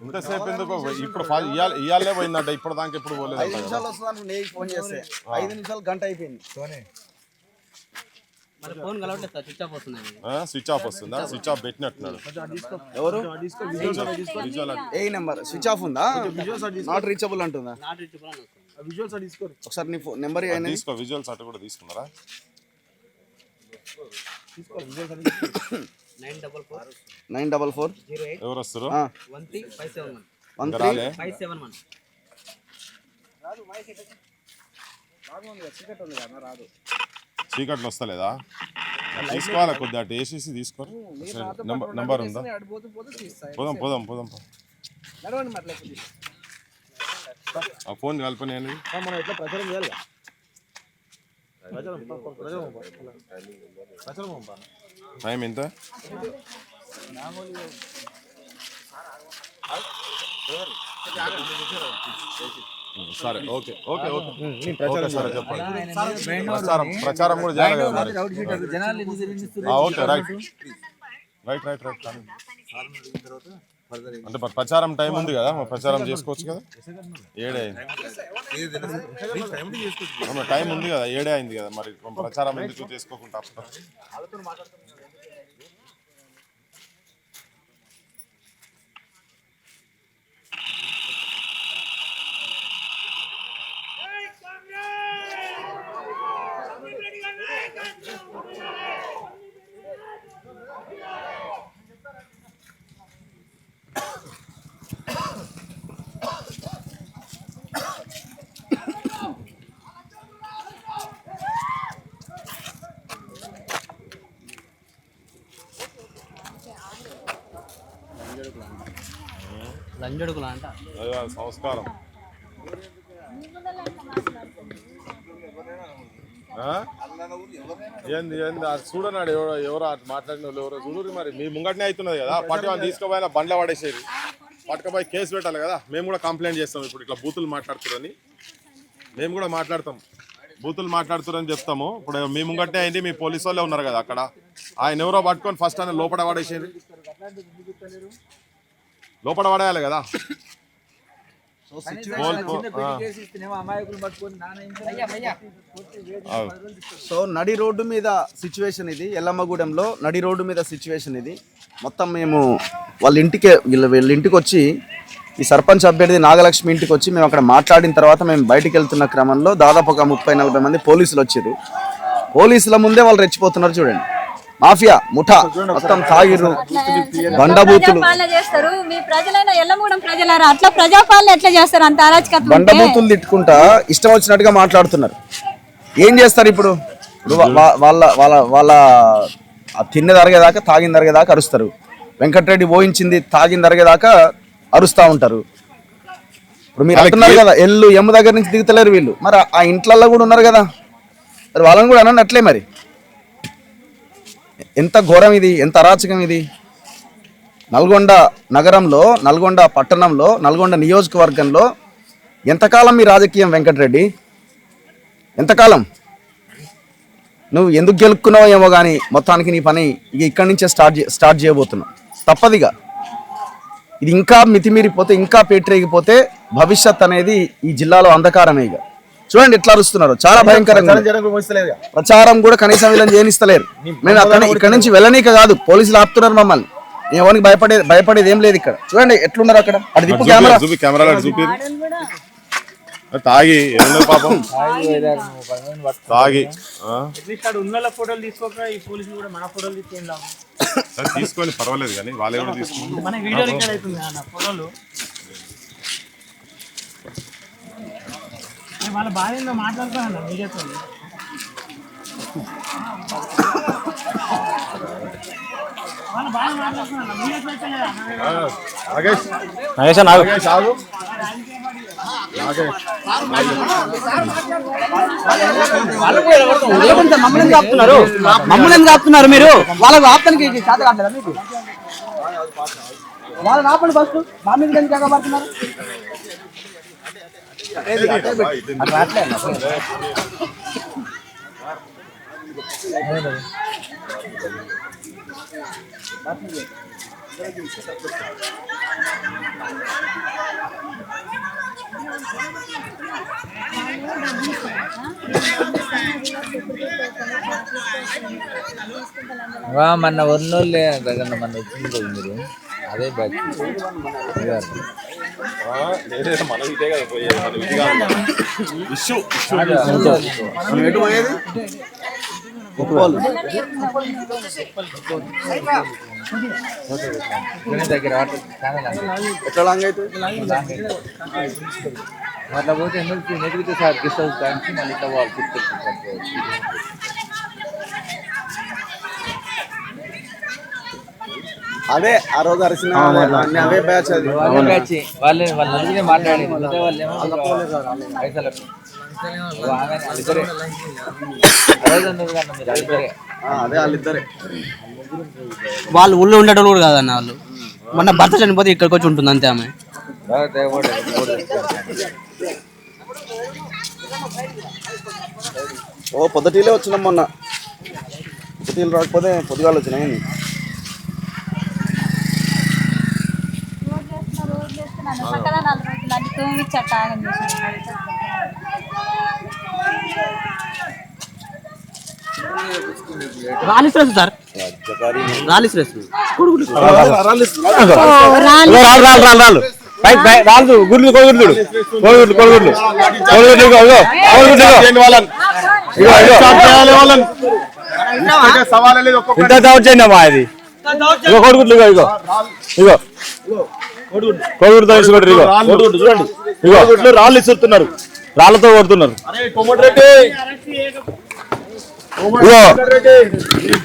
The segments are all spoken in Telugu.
ఇంతసేపు ఎందుకు ఇప్పుడు ఇవాళే పోయిందంట ఇప్పుడు దాకా ఎప్పుడు పోలేదు 5 నిమిషాలు వస్తుందని నేను ఫోన్ చేస్తే 5 నిమిషాలు గంట అయిపోయింది స్విచ్ ఆఫ్ వస్తుందా స్విచ్ ఆఫ్ పెట్టినట్టున్నాడు ఎవరు ఏ నెంబర్ స్విచ్ ఆఫ్ ఉందా నాట్ రీచబుల్ అంటుందా ఒకసారి నీ నెంబర్ తీసుకో విజువల్స్ అటు కూడా తీసుకున్నారా 944 ఎవరు వస్తారు చీకట్లు వస్తలేదా తీసుకోవాలా కొద్దిగా అటు వేసేసి తీసుకోరు నెంబర్ ఉందా పోదాం ఆ ఫోన్ కలపని టైం ఎంత సరే ఓకే సరే చెప్పండి ప్రచారం కూడా చేయాలి ఓకే రైట్ అంటే ప్రచారం టైం ఉంది కదా ప్రచారం చేసుకోవచ్చు కదా 7 అయింది టైం ఉంది కదా 7 అయింది కదా మరి ప్రచారం ఎందుకు చేసుకోకుండా లంజడుకులా అంట సంస్కారం ఏంది చూడనాడు ఎవరో మాట్లాడిన వాళ్ళు ఎవరో చూడరు మరి మీ ముంగటనే అవుతున్నది కదా పట్టి వాళ్ళు తీసుకుపోయినా బండ్ల పడేసేది పట్టుకపోయి కేసు పెట్టాలి కదా మేము కూడా కంప్లైంట్ చేస్తాం ఇప్పుడు ఇట్లా బూతులు మాట్లాడుతున్నారని మేము కూడా మాట్లాడతాం బూతులు మాట్లాడుతున్నారని చెప్తాము ఇప్పుడు మీ ముంగటనే అయింది మీ పోలీసు వాళ్ళే ఉన్నారు కదా అక్కడ ఆయన ఎవరో పట్టుకొని ఫస్ట్ ఆయన లోపల పడేసేది లోపల పడేయాలి కదా సో నడి రోడ్డు మీద సిచ్యువేషన్ ఇది ఎల్లమ్మగూడెంలో నడి రోడ్డు మీద సిచ్యువేషన్ ఇది మొత్తం మేము వీళ్ళ ఇంటికి వచ్చి ఈ సర్పంచ్ అభ్యర్థి నాగలక్ష్మి ఇంటికి వచ్చి మేము అక్కడ మాట్లాడిన తర్వాత మేము బయటికి వెళ్తున్న క్రమంలో దాదాపు ఒక 30-40 మంది పోలీసులు వచ్చారు పోలీసుల ముందే వాళ్ళు రెచ్చిపోతున్నారు చూడండి మాఫియా ముఠా మొత్తం తాగిరు బండబూతులు బండబూతులు తిట్టుకుంటా ఇష్టం వచ్చినట్టుగా మాట్లాడుతున్నారు ఏం చేస్తారు ఇప్పుడు వాళ్ళ తిన్న తరగేదాకా తాగిన తరగేదాకా అరుస్తారు వెంకటరెడ్డి పోయించింది తాగిన తరగేదాకా అరుస్తూ ఉంటారు ఇప్పుడు మీరు అంటున్నారు కదా ఎమ్ము దగ్గర నుంచి దిగుతలేరు వీళ్ళు మరి ఆ ఇంట్లల్లో కూడా ఉన్నారు కదా మరి వాళ్ళని కూడా అనండి అట్లే మరి ఎంత ఘోరం ఇది ఎంత అరాచకం ఇది నల్గొండ నగరంలో నల్గొండ పట్టణంలో నల్గొండ నియోజకవర్గంలో ఎంతకాలం మీ రాజకీయం వెంకటరెడ్డి ఎంతకాలం నువ్వు ఎందుకు గెలుక్కున్నావో ఏమో కానీ మొత్తానికి నీ పని ఇక ఇక్కడి నుంచే స్టార్ట్ చేయబోతున్నావు తప్పదిగా ఇది ఇంకా మితిమీరిపోతే ఇంకా పేటరేగిపోతే భవిష్యత్ అనేది ఈ జిల్లాలో అంధకారమే ఇక చూడండి ఎట్లా అరుస్తున్నారు చాలా భయంకరంగా ప్రచారం కూడా కనీసం వీళ్ళని చేయనిస్తలేరు మేము అక్కడ ఇక్కడ నుంచి వెళ్ళనీక కాదు పోలీసులు ఆపుతున్నారు మమ్మల్ని ఎవరికి భయపడేది ఏం లేదు ఇక్కడ చూడండి ఎట్లున్నారు అక్కడ అది కెమెరా తాగి పాపం తాగి తీసుకొని పర్వాలేదు కానీ వాళ్ళే కూడా తీసుకుని వాళ్ళ భార్య మాట్లాడుతున్నా మీడియాతో వాళ్ళ భార్య మాట్లాడుతున్నా నాగేష్ మమ్మల్ని కాపుతున్నారు మీరు వాళ్ళకు ఆప్తానికి చేత కావట్లేదా మీకు వాళ్ళని ఆపండి ఫస్ట్ మా మీద ఎందుకు ఎగబడుతున్నారు మన ఒన్నోళ్ళే దగ్గర మన వచ్చింది మీరు అదే బ్యాచ్ మనం ఇదే కదా పోయేది మనం ఇది కాదు ఇష్యూ ఎటు పోయేది దగ్గర ఎట్లా లాంగ్ అవుతుంది అట్లా పోతే నెగిరితే సార్ గెస్ట్ హౌస్ కానీ మళ్ళీ ఇట్లా వాళ్ళు అదే ఆ రోజు అరిసిన అవే బ్యాచ్ అది బ్యాచ్ వాళ్ళే వాళ్ళ నలుగురే మాట్లాడి వాళ్ళు ఏమో పైసలకు అదే వాళ్ళిద్దరే వాళ్ళు ఊళ్ళో ఉండేటోళ్ళు కూడా కాదన్న వాళ్ళు మొన్న భర్త చనిపోతే ఇక్కడికి వచ్చి ఉంటుంది అంతే ఆమె ఓ పొద్దుటీలే వచ్చినాం మొన్న పొద్దుటీలు రాకపోతే పొద్దుగాలు వచ్చినాయి రాలి శ్రేష్ సార్ రాలి శ్రేష్ రాళ్ళు గుడ్లు కోడిగుడ్లు కోడిగుడ్లు కోడిగుడ్లు కోడిగుడ్లు ఇంత దౌర్జన్యమా ఇది ఇగో కోడిగుడ్లు ఇగో ఇగో ఇగో కోడిగుడ్లు తీసుకోండి ఇగో కోడిగుడ్లు చూడండి ఇగో గుడ్లు రాళ్ళు ఇస్తున్నారు రాళ్లతో కొడుతున్నారు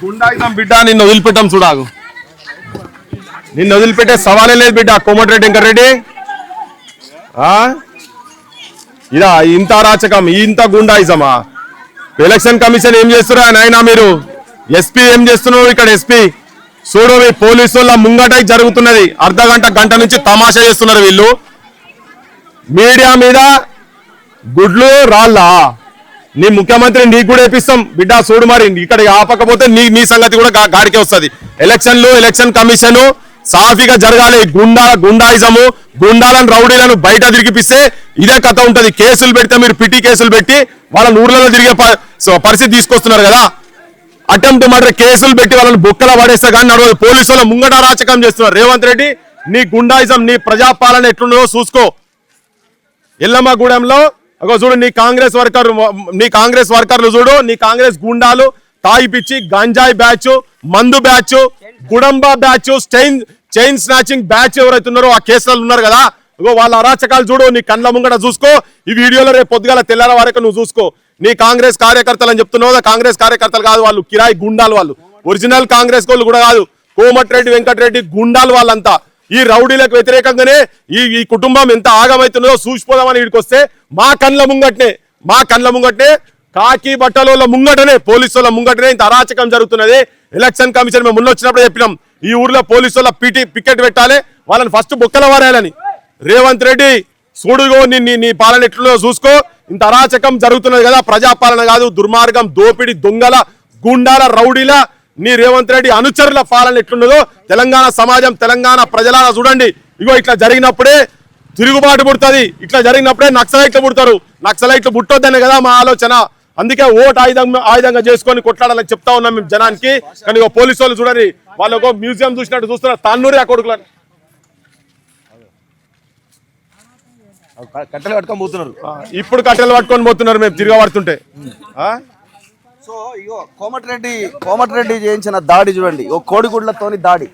గుండాయిజం బిడ్డ నిన్ను వదిలిపెట్టాం చూడాగు నిన్ను వదిలిపెట్టే సవాలే లేదు బిడ్డ కోమటిరెడ్డి వెంకటరెడ్డి ఇదా ఇంత అరాచకం ఇంత గుండాయిజమా ఎలక్షన్ కమిషన్ ఏం చేస్తున్నా నాయనా మీరు ఎస్పీ ఏం చేస్తున్నావు ఇక్కడ ఎస్పీ చూడు మీ పోలీసు వాళ్ళ ముంగట జరుగుతున్నది గంట నుంచి తమాషా చేస్తున్నారు వీళ్ళు మీడియా మీద గుడ్లు రాళ్ళా నీ ముఖ్యమంత్రి నీకు కూడా వేపిస్తాం బిడ్డ చూడు మరి ఇక్కడ ఆపకపోతే నీ సంగతి కూడా గాడికే వస్తుంది ఎలక్షన్ కమిషన్ సాఫీగా జరగాలి గుండాయిజము గుండాలను రౌడీలను బయట తిరిగిపిస్తే ఇదే కథ ఉంటది కేసులు పెడితే మీరు పిటి కేసులు పెట్టి వాళ్ళ ఊర్లలో తిరిగే పరిస్థితి తీసుకొస్తున్నారు కదా అటెంప్ట్ మర్డర్ కేసులు పెట్టి వాళ్ళని బొక్కల పడేస్తే కానీ నడవదు పోలీసుల ముంగట అరాచకం చేస్తున్నారు రేవంత్ రెడ్డి నీ గుండాయిజం నీ ప్రజాపాలన ఎట్లుండదో చూసుకో ఎల్లమ్మగూడెంలో చూడు నీ కాంగ్రెస్ వర్కర్లు చూడు నీ కాంగ్రెస్ గుండాలు తాయి పిచ్చి గంజాయి బ్యాచ్ మందు batch గుడంబా batch chain snatching batch ఎవరైతే ఉన్నారో ఆ కేసులు ఉన్నారు కదా వాళ్ళ అరాచకాలు చూడు నీ కళ్ళ ముంగట చూసుకో ఈ వీడియోలో రేపు పొద్దుగాల తెల్లార వరకు నువ్వు చూసుకో నీ కాంగ్రెస్ కార్యకర్తలు అని చెప్తున్నావు కాంగ్రెస్ కార్యకర్తలు కాదు వాళ్ళు కిరాయి గుండాలు వాళ్ళు ఒరిజినల్ కాంగ్రెస్ వాళ్ళు కూడా కాదు కోమటిరెడ్డి వెంకటరెడ్డి గుండాలు వాళ్ళంతా ఈ రౌడీలకు వ్యతిరేకంగానే ఈ కుటుంబం ఎంత ఆగమవుతుందో చూసిపోదామని వీడికి వస్తే మా కళ్ళ ముంగట్నే కాకి బట్టల ముంగటనే పోలీసు వాళ్ళ ముంగటనే ఇంత అరాచకం జరుగుతున్నది ఎలక్షన్ కమిషన్ మేము వచ్చినప్పుడు చెప్పినాం ఈ ఊర్లో పోలీసు వాళ్ళ పికెట్ పెట్టాలి వాళ్ళని ఫస్ట్ బొక్కల వారాలని రేవంత్ రెడ్డి చూడుగో నీ పాలన ఎట్లుందో చూసుకో ఇంత అరాచకం జరుగుతున్నది కదా ప్రజాపాలన కాదు దుర్మార్గం దోపిడి దొంగల గుండాల రౌడీల నీ రేవంత్ రెడ్డి అనుచరుల పాలన ఎట్లున్నదో తెలంగాణ సమాజం తెలంగాణ ప్రజలారా చూడండి ఇగో ఇట్లా జరిగినప్పుడే తిరుగుబాటు పుడుతుంది ఇట్లా జరిగినప్పుడే నక్సలైట్లు పుడతారు నక్సలైట్లు పుట్టొద్దనే కదా మా ఆలోచన అందుకే ఓటు ఆయుధంగా చేసుకొని కొట్లాడాలని చెప్తా ఉన్నాం మేము జనానికి కానీ పోలీసు వాళ్ళు చూడండి వాళ్ళకు మ్యూజియం చూసినట్టు చూస్తున్నారు తాన్నూరి ఆ కొడుకులని కట్టెలు పట్టుకొని పోతున్నారు ఇప్పుడు కట్టెలు పట్టుకొని పోతున్నారు మేము తిరగబడుతుంటే సో ఇగో కోమటిరెడ్డి చేయించిన దాడి చూడండి ఓ కోడిగుడ్లతోని దాడి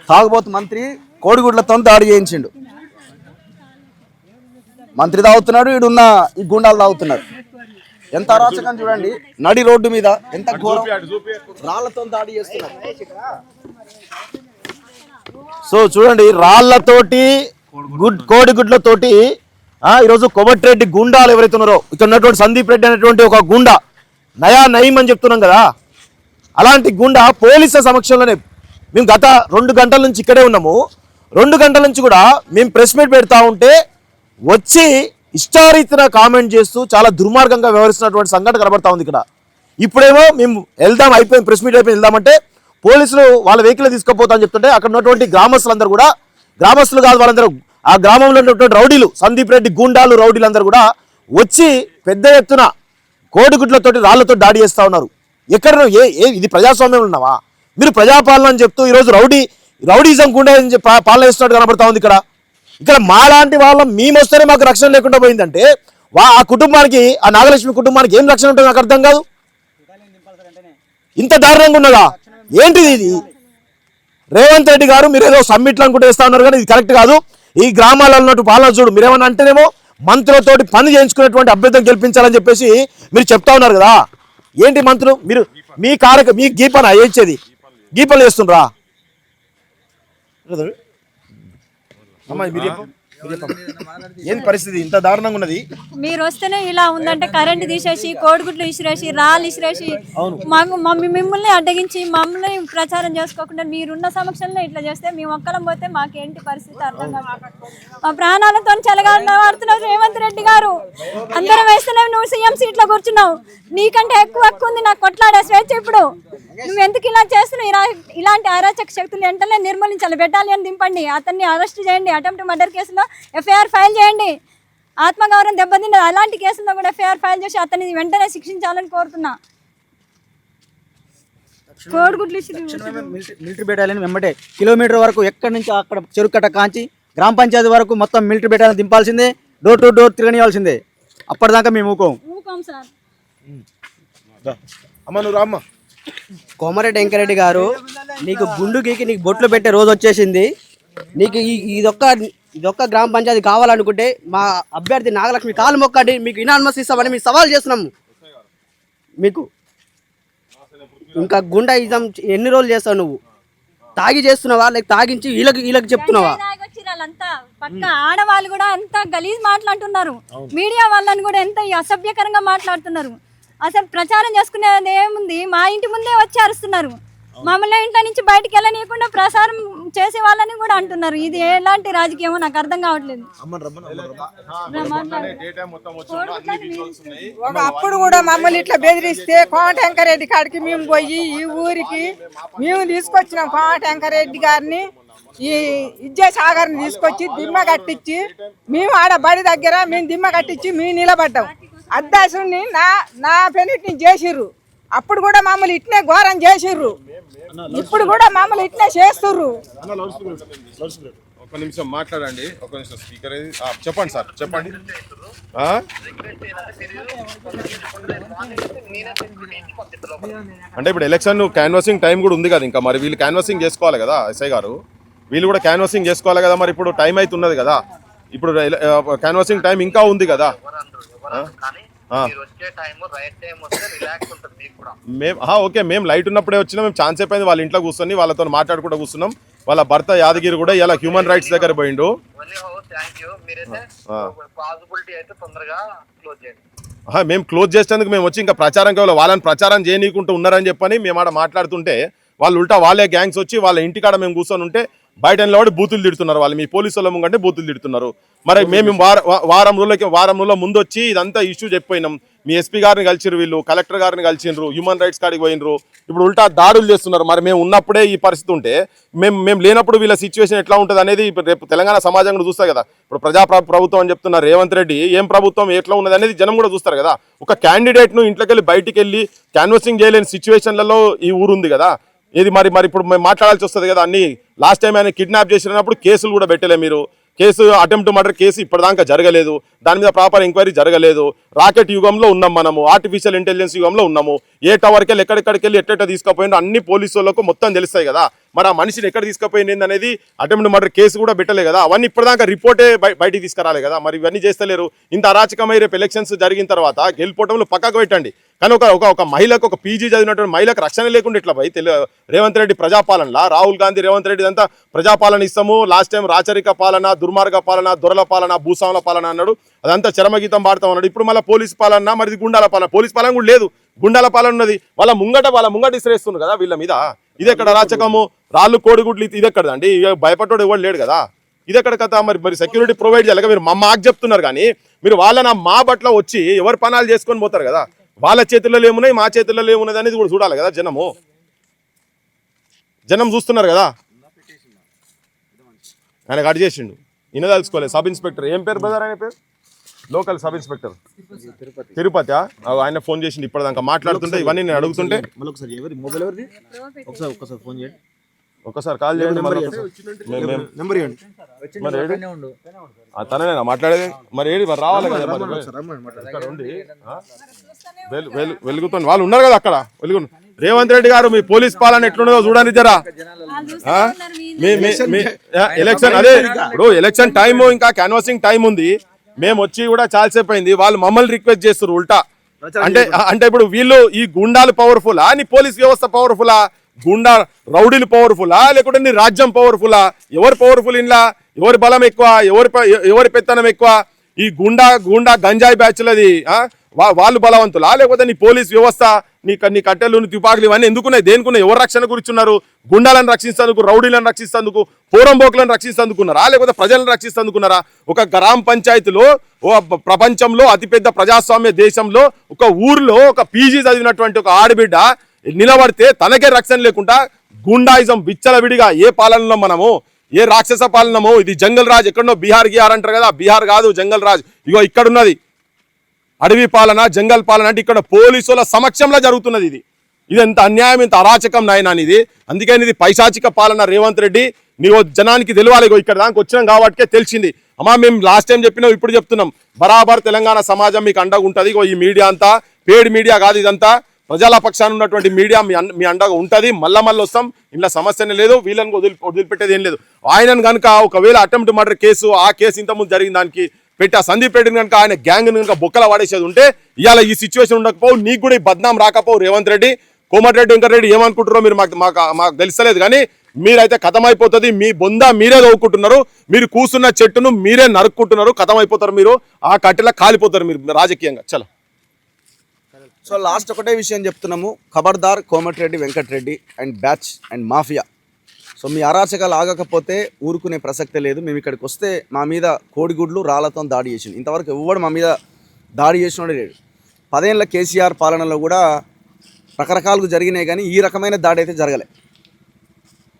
తాగుబోతు మంత్రి కోడిగుడ్లతో దాడి చేయించిండు మంత్రి తాగుతున్నాడు ఈడున్న ఈ గుండాలు తాగుతున్నారు ఎంత అరాచకం చూడండి నడి రోడ్డు మీద ఎంత ఘోరం రాళ్లతో దాడి చేస్తున్నారు సో చూడండి రాళ్లతోటి కోడిగుడ్లతోటి ఈరోజు కోమటిరెడ్డి గుండాలు ఎవరైతే ఉన్నారో ఇక్కడ ఉన్నటువంటి సందీప్ రెడ్డి అనేటువంటి ఒక గుండా నయా నయం అని చెప్తున్నాం కదా, అలాంటి గుండా పోలీసుల సమక్షంలోనే మేము గత 2 గంటల నుంచి ఇక్కడే ఉన్నాము. 2 గంటల నుంచి కూడా మేము ప్రెస్ మీట్ పెడతా ఉంటే వచ్చి ఇష్టారీతిన కామెంట్ చేస్తూ చాలా దుర్మార్గంగా వ్యవహరిస్తున్నటువంటి సంఘటన కనబడతా ఉంది ఇక్కడ. ఇప్పుడేమో మేము వెళ్దాం, అయిపోయింది ప్రెస్ మీట్ అయిపోయింది, వెళ్దామంటే పోలీసులు వాళ్ళ వెహికల్ తీసుకుపోతా అని చెప్తుంటే అక్కడ ఉన్నటువంటి గ్రామస్తులందరూ కూడా, గ్రామస్తులు కాదు వాళ్ళందరూ, ఆ గ్రామంలో ఉన్నటువంటి రౌడీలు, సందీప్ రెడ్డి గుండాలు రౌడీలందరూ కూడా వచ్చి పెద్ద ఎత్తున కోడిగుడ్లతోటి రాళ్లతో దాడి చేస్తూ ఉన్నారు. ఎక్కడ ఇది ప్రజాస్వామ్యం ఉన్నావా? మీరు ప్రజాపాలన అని చెప్తూ ఈరోజు రౌడీజం గుండా పాలన చేస్తున్నట్టు కనబడతా ఉంది ఇక్కడ మాలాంటి వాళ్ళం మేము వస్తేనే మాకు రక్షణ లేకుండా పోయిందంటే ఆ కుటుంబానికి, ఆ నాగలక్ష్మి కుటుంబానికి ఏం రక్షణ ఉంటుందో నాకు అర్థం కాదు. ఇంత దారుణంగా ఉన్నదా? ఏంటిది ఇది? రేవంత్ రెడ్డి గారు మీరు ఏదో సమ్మిట్లు అనుకుంటే వేస్తా ఉన్నారు కానీ ఇది కరెక్ట్ కాదు. ఈ గ్రామాలలో ఉన్నట్టు పాలన చూడు, మీరేమన్నా అంటేనేమో మంత్రులతోటి పని చేయించుకునేటువంటి అభ్యర్థం గెలిపించాలని చెప్పేసి మీరు చెప్తా ఉన్నారు కదా. ఏంటి మంత్రులు మీరు మీ గీపన వేయించేది గీపలు వేస్తుండ్రా? అమ్మాయి మీరు ఏం పరిస్థితి ఇంత దారుణంగా ఉన్నది? మీరు వస్తేనే ఇలా ఉందంటే కరెంట్ తీసేసి కోడిగుడ్లు ఇసిరేసి రాళ్ళు ఇసిరేసి మిమ్మల్ని అడ్డగించి మమ్మల్ని ప్రచారం చేసుకోకుండా మీరున్న సమక్షంలో ఇట్లా చేస్తే మేము ఒక్కలం పోతే మాకేంటి పరిస్థితి అర్థం కాదు. మా ప్రాణాలతో చెలగాడుతున్నారు రేవంత్ రెడ్డి గారు. అందరం వేస్తేనే నువ్వు సీఎం సీట్లో కూర్చున్నావు, నీకంటే ఎక్కువ ఉంది నాకు కొట్లాడే స్వేచ్ఛ. ఇప్పుడు నువ్వు ఎందుకు ఇలా చేస్తున్నావు? ఇలాంటి అరాచక శక్తులు వెంటనే నిర్మూలించాలి. బెటాలియన్ దింపండి, అతన్ని అరెస్ట్ చేయండి, అటెంప్ట్ మర్డర్ కేసులో ఎఫ్ఐఆర్ ఫైల్ చేయండి. ఆత్మగౌరవం దెబ్బతింది అలాంటి కేసుల్లో కూడా ఎఫ్ఐఆర్ ఫైల్ చేసి అతన్ని వెంటనే శిక్షించాలని కోరుతున్నా. కోడిగుడ్లు మిలిటరీ బెటాలియన్ వెంబడే కిలోమీటర్ వరకు ఎక్కడి నుంచి అక్కడ చెరుకట్ట కాంచి గ్రామ పంచాయతీ వరకు మొత్తం మిలిటరీ బెటాలియన్ దింపాల్సిందే, డోర్ టు డోర్ తిరగనియాల్సిందే. అప్పటిదాకా మేము ఊకోం సార్. అమ్మ నువ్వు రామ్మ. కోమరెడ్డి వెంకరెడ్డి గారు, నీకు గుండు గీకి నీకు బొట్లు పెట్టే రోజు వచ్చేసింది. నీకు ఇదొక్క గ్రామ పంచాయతీ కావాలనుకుంటే మా అభ్యర్థి నాగలక్ష్మి కాలు మొక్కండి, మీకు ఇనాన్మస్ ఇస్తామని మేము సవాల్ చేస్తున్నాము. మీకు ఇంకా గుండాయిజం ఎన్ని రోజులు చేస్తావు? నువ్వు తాగి చేస్తున్నావా లేక తాగించి వీళ్ళకి చెప్తున్నావా? పక్క ఆడవాళ్ళు కూడా అంత గలీజ్ మాట్లాడుతున్నారు, మీడియా వాళ్ళని కూడా ఎంత అసభ్యకరంగా మాట్లాడుతున్నారు. అసలు ప్రచారం చేసుకునేది ఏముంది? మా ఇంటి ముందే వచ్చి అరుస్తున్నారు. మమ్మల్ని ఇంట్లో నుంచి బయటికి వెళ్ళనీయకుండా ప్రసారం చేసే వాళ్ళని కూడా అంటున్నారు. ఇది ఎలాంటి రాజకీయమో నాకు అర్థం కావట్లేదు. అప్పుడు కూడా మమ్మల్ని ఇట్లా బెదిరిస్తే కోమటిరెడ్డి కాడికి మేము పోయి ఈ ఊరికి మేము తీసుకొచ్చినాం. కోమటిరెడ్డి గారిని ఈ విద్యాసాగర్ని తీసుకొచ్చి దిమ్మ కట్టించి మేము ఆడ బడి దగ్గర మేము దిమ్మ కట్టించి మేము నిలబడ్డాం. అద్దాసుని నా పెనిటిని చేసిర్రు. అప్పుడు కూడా మమ్మల్ని ఇట్నే ఘోరం చేసిర్రు, ఇప్పుడు కూడా మమ్మల్ని ఇట్నే చేస్తుర్రు. ఒక నిమిషం మాట్లాడండి, ఒక నిమిషం స్పీకర్ చెప్పండి సార్, చెప్పండి. అంటే ఇప్పుడు ఎలక్షన్ క్యాన్వాసింగ్ టైం కూడా ఉంది కదా, ఇంకా మరి వీళ్ళు క్యాన్వాసింగ్ చేసుకోవాలి కదా ఎస్ఐ గారు, వీళ్ళు కూడా క్యాన్వాసింగ్ చేసుకోవాలి కదా. మరి ఇప్పుడు టైం అవుతున్నది కదా, ఇప్పుడు క్యాన్వాసింగ్ టైం ఇంకా ఉంది కదా. ఓకే, మేము లైట్ ఉన్నప్పుడే వచ్చినా, మేము ఛాన్స్ అయిపోయింది వాళ్ళ ఇంట్లో కూర్చొని వాళ్ళతో మాట్లాడుకుంటూ కూర్చున్నాం. వాళ్ళ భర్త యాదగిరి కూడా ఇలా హ్యూమన్ రైట్స్ దగ్గర పోయిండు. మేము క్లోజ్ చేసేందుకు మేము వచ్చి ఇంకా ప్రచారం కావాలి, వాళ్ళని ప్రచారం చేయనీకుంటూ ఉన్నారని చెప్పని మేము ఆడ మాట్లాడుతుంటే వాళ్ళు ఉల్టా వాళ్ళే గ్యాంగ్స్ వచ్చి వాళ్ళ ఇంటికాడ మేము కూర్చొని ఉంటే బయట నిలబడి బూతులు తిడుతున్నారు. వాళ్ళు మీ పోలీసు వాళ్ళ ముంగంటే బూతులు తిడుతున్నారు. మరి మేము వారం రోజుల ముందు వచ్చి ఇదంతా ఇష్యూ చెప్పిపోయినాం. మీ ఎస్పీ గారిని కలిసిరు, వీళ్ళు కలెక్టర్ గారిని కలిసిండ్రు, హ్యూమన్ రైట్స్ కాడికి పోయినరు. ఇప్పుడు ఉల్టా దాడులు చేస్తున్నారు. మరి మేము ఉన్నప్పుడే ఈ పరిస్థితి ఉంటే మేము లేనప్పుడు వీళ్ళ సిచ్యువేషన్ ఎట్లా ఉంటుంది అనేది రేపు తెలంగాణ సమాజం కూడా చూస్తారు కదా. ఇప్పుడు ప్రభుత్వం అని చెప్తున్నారు రేవంత్ రెడ్డి, ఏం ప్రభుత్వం ఎట్లా ఉన్నది అనేది జనం కూడా చూస్తారు కదా. ఒక క్యాండిడేట్ను ఇంట్లోకి వెళ్ళి బయటికి వెళ్ళి క్యాన్వసింగ్ చేయలేని సిచ్యువేషన్లలో ఈ ఊరు ఉంది కదా. ఇది మరి ఇప్పుడు మేము మాట్లాడాల్సి వస్తుంది కదా. అన్ని లాస్ట్ టైం ఆయన కిడ్నాప్ చేసినప్పుడు కేసులు కూడా పెట్టలే మీరు. కేసు అటెంప్ట్ మర్డర్ కేసు ఇప్పటిదాకా జరగలేదు, దాని మీద ప్రాపర్ ఎంక్వైరీ జరగలేదు. రాకెట్ యుగంలో ఉన్నాం మనము, ఆర్టిఫిషియల్ ఇంటెలిజెన్స్ యుగంలో ఉన్నాము. ఏ టవర్కి వెళ్ళి ఎక్కడికి వెళ్ళి ఎట్ట తీసుకుపోయిందో అన్ని పోలీసు వాళ్ళకు మొత్తం తెలుస్తాయి కదా. మరి ఆ మనిషిని ఎక్కడ తీసుకుపోయింది అనేది అటెంప్ట్ మర్డర్ కేసు కూడా పెట్టలే కదా, అవన్నీ ఇప్పటిదాకా రిపోర్టే బయటికి తీసుకురాలే కదా, మరి ఇవన్నీ చేస్తలేరు. ఇంత అరాచకమై రేపు ఎలక్షన్స్ జరిగిన తర్వాత గెలిపోవటంలో పక్కకు పెట్టండి, కానీ ఒక మహిళకు, ఒక పీజీ చదివినటువంటి మహిళకు రక్షణ లేకుండా ఇట్లా పోయి రేవంత్ రెడ్డి ప్రజాపాలనలా, రాహుల్ గాంధీ రేవంత్ రెడ్డి అంతా ప్రజాపాలన ఇస్తాము, లాస్ట్ టైం రాచరిక పాలన, దుర్మార్గ పాలన, దొరల పాలన, భూస్వాముల పాలన అన్నాడు, అదంతా చరమగీతం పాడతాం అన్నాడు. ఇప్పుడు మళ్ళీ పోలీస్ పాలన, మరి ఇది గుండాల పాలన. పోలీస్ పాలన కూడా లేదు, గుండాల పాలన ఉన్నది. వాళ్ళ ముంగట ఇసిరేస్తున్నారు కదా వీళ్ళ మీద. ఇది ఎక్కడ రాచకము, రాళ్ళు కోడిగుడ్లు, ఇది ఎక్కడ అండి? భయపడ్డాడు ఎవరు లేడు కదా, ఇది ఎక్కడ కథ? మరి సెక్యూరిటీ ప్రొవైడ్ చేయాలి. మీరు మాకు చెప్తున్నారు కానీ మీరు వాళ్ళ మా బట్ల వచ్చి ఎవరు పనాలు చేసుకొని పోతారు కదా, వాళ్ళ చేతుల్లో ఏమున్నాయి, మా చేతుల్లో ఏమున్నది అనేది కూడా చూడాలి కదా. జనం చూస్తున్నారు కదా. ఆయన కట్ చేసిండు, ఈయన తెలుసుకోలేదు. సబ్ ఇన్స్పెక్టర్ ఏం పేరు బ్రదర్? ఆయన పేరు లోకల్ సబ్ ఇన్స్పెక్టర్ తిరుపతి. ఆయన ఫోన్ చేసిండు ఇప్పటిదాకా మాట్లాడుతుంటే, ఇవన్నీ నేను అడుగుతుంటే ఒకసారి కాల్ చేయండి, తననేనా మాట్లాడేది? మరి ఏడి మరి రావాలి కదా, వెలుగుతుంది. వాళ్ళు ఉన్నారు కదా అక్కడ వెలుగు. రేవంత్ రెడ్డి గారు మీ పోలీస్ పాలన ఎట్లున్నదో చూడండి జరా. ఎలక్షన్ అదే ఇప్పుడు ఎలక్షన్ టైం, ఇంకా క్యాన్వాసింగ్ టైం ఉంది. మేము వచ్చి కూడా చాలాసేపు అయింది, వాళ్ళు మమ్మల్ని రిక్వెస్ట్ చేస్తారు ఉల్టా. అంటే ఇప్పుడు వీళ్ళు ఈ గుండాలు పవర్ఫులా, నీ పోలీస్ వ్యవస్థ పవర్ఫులా? గుండా రౌడీలు పవర్ఫులా, లేకుంటే నీ రాజ్యం పవర్ఫులా? ఎవరు పవర్ఫుల్? ఇంట్లో ఎవరి బలం ఎక్కువ, ఎవరి పెత్తనం ఎక్కువ? ఈ గుండా గంజాయి బ్యాచ్లది వాళ్ళు బలవంతులా, లేకపోతే నీ పోలీస్ వ్యవస్థ, నీ కట్టెలు, నీ తుపాకులు ఇవన్నీ ఎందుకున్నాయి? దేనికున్నాయి? ఎవరు రక్షణ కూర్చున్నారు? గుండాలను రక్షిస్తేందుకు, రౌడీలను రక్షిస్తేందుకు, పోరంబోకులను రక్షిస్తేందుకున్నారా, లేకపోతే ప్రజలను రక్షిస్తేందుకున్నారా? ఒక గ్రామ పంచాయతీలో, ప్రపంచంలో అతిపెద్ద ప్రజాస్వామ్య దేశంలో, ఒక ఊర్లో ఒక పీజీ చదివినటువంటి ఒక ఆడబిడ్డ నిలబడితే తనకే రక్షణ లేకుండా గుండాయిజం విచ్చలవిడిగా ఏ పాలనలో మనము, ఏ రాక్షస పాలనమో, ఇది జంగల్ రాజ్. ఎక్కడో బీహార్ అంటారు కదా, బీహార్ కాదు జంగల్ రాజ్. ఇగో ఇక్కడ ఉన్నది అడవి పాలన, జంగల్ పాలన. అంటే ఇక్కడ పోలీసుల సమక్షంలో జరుగుతున్నది. ఇది ఎంత అన్యాయం, ఇంత అరాచకం నాయన ఇది. అందుకని ఇది పైశాచిక పాలన. రేవంత్ రెడ్డి నీవు జనానికి తెలియాలి. ఇక్కడ దానికి వచ్చినాం కాబట్టికే తెలిసింది. అమ్మా మేము లాస్ట్ టైం చెప్పినాం, ఇప్పుడు చెప్తున్నాం, బరాబర్ తెలంగాణ సమాజం మీకు అండగా ఉంటుంది. ఈ మీడియా అంతా పేడ్ మీడియా కాదు, ఇదంతా ప్రజల పక్షాన ఉన్నటువంటి మీడియా మీ అండగా ఉంటుంది. మళ్ళా వస్తాం, ఇంట్లో సమస్యనే లేదు, వీళ్ళని వదిలిపెట్టేది ఏం లేదు. ఆయనను కనుక ఒకవేళ అటెంప్ట్ మర్డర్ కేసు, ఆ కేసు ఇంతకుముందు జరిగిన దానికి పెట్టి ఆ సందీప్ రెడ్డిని కనుక, ఆయన గ్యాంగ్ కనుక బొక్కల వాడేసేది ఉంటే ఇవాళ ఈ సిచ్యువేషన్ ఉండకపోవు, నీకు కూడా ఈ బద్నాం రాకపోవు. రేవంత్ రెడ్డి, కోమటిరెడ్డి వెంకటరెడ్డి ఏమనుకుంటారో మీరు మాకు తెలుస్తలేదు, కానీ మీరైతే కథమైపోతుంది. మీ బొంద మీరే తవ్వుకుంటున్నారు, మీరు కూర్చున్న చెట్టును మీరే నరుక్కుంటున్నారు, కథమైపోతారు. మీరు ఆ కట్టెలా కాలిపోతారు మీరు రాజకీయంగా. చలో. సో లాస్ట్ ఒకటే విషయం చెప్తున్నాము, ఖబర్దార్ Komatireddy Venkatreddy and batch and mafia. So మీ అరాచకాలు ఆగకపోతే ఊరుకునే ప్రసక్తే లేదు. మేము ఇక్కడికి వస్తే మా మీద కోడిగుడ్లు రాళ్లతో దాడి చేసింది. ఇంతవరకు ఎవడు మా మీద దాడి చేసినోడే లేడు. 10 ఏళ్ల కేసీఆర్ పాలనలో కూడా రకరకాలుగా జరిగినాయి, కానీ ఈ రకమైన దాడి అయితే జరగలే.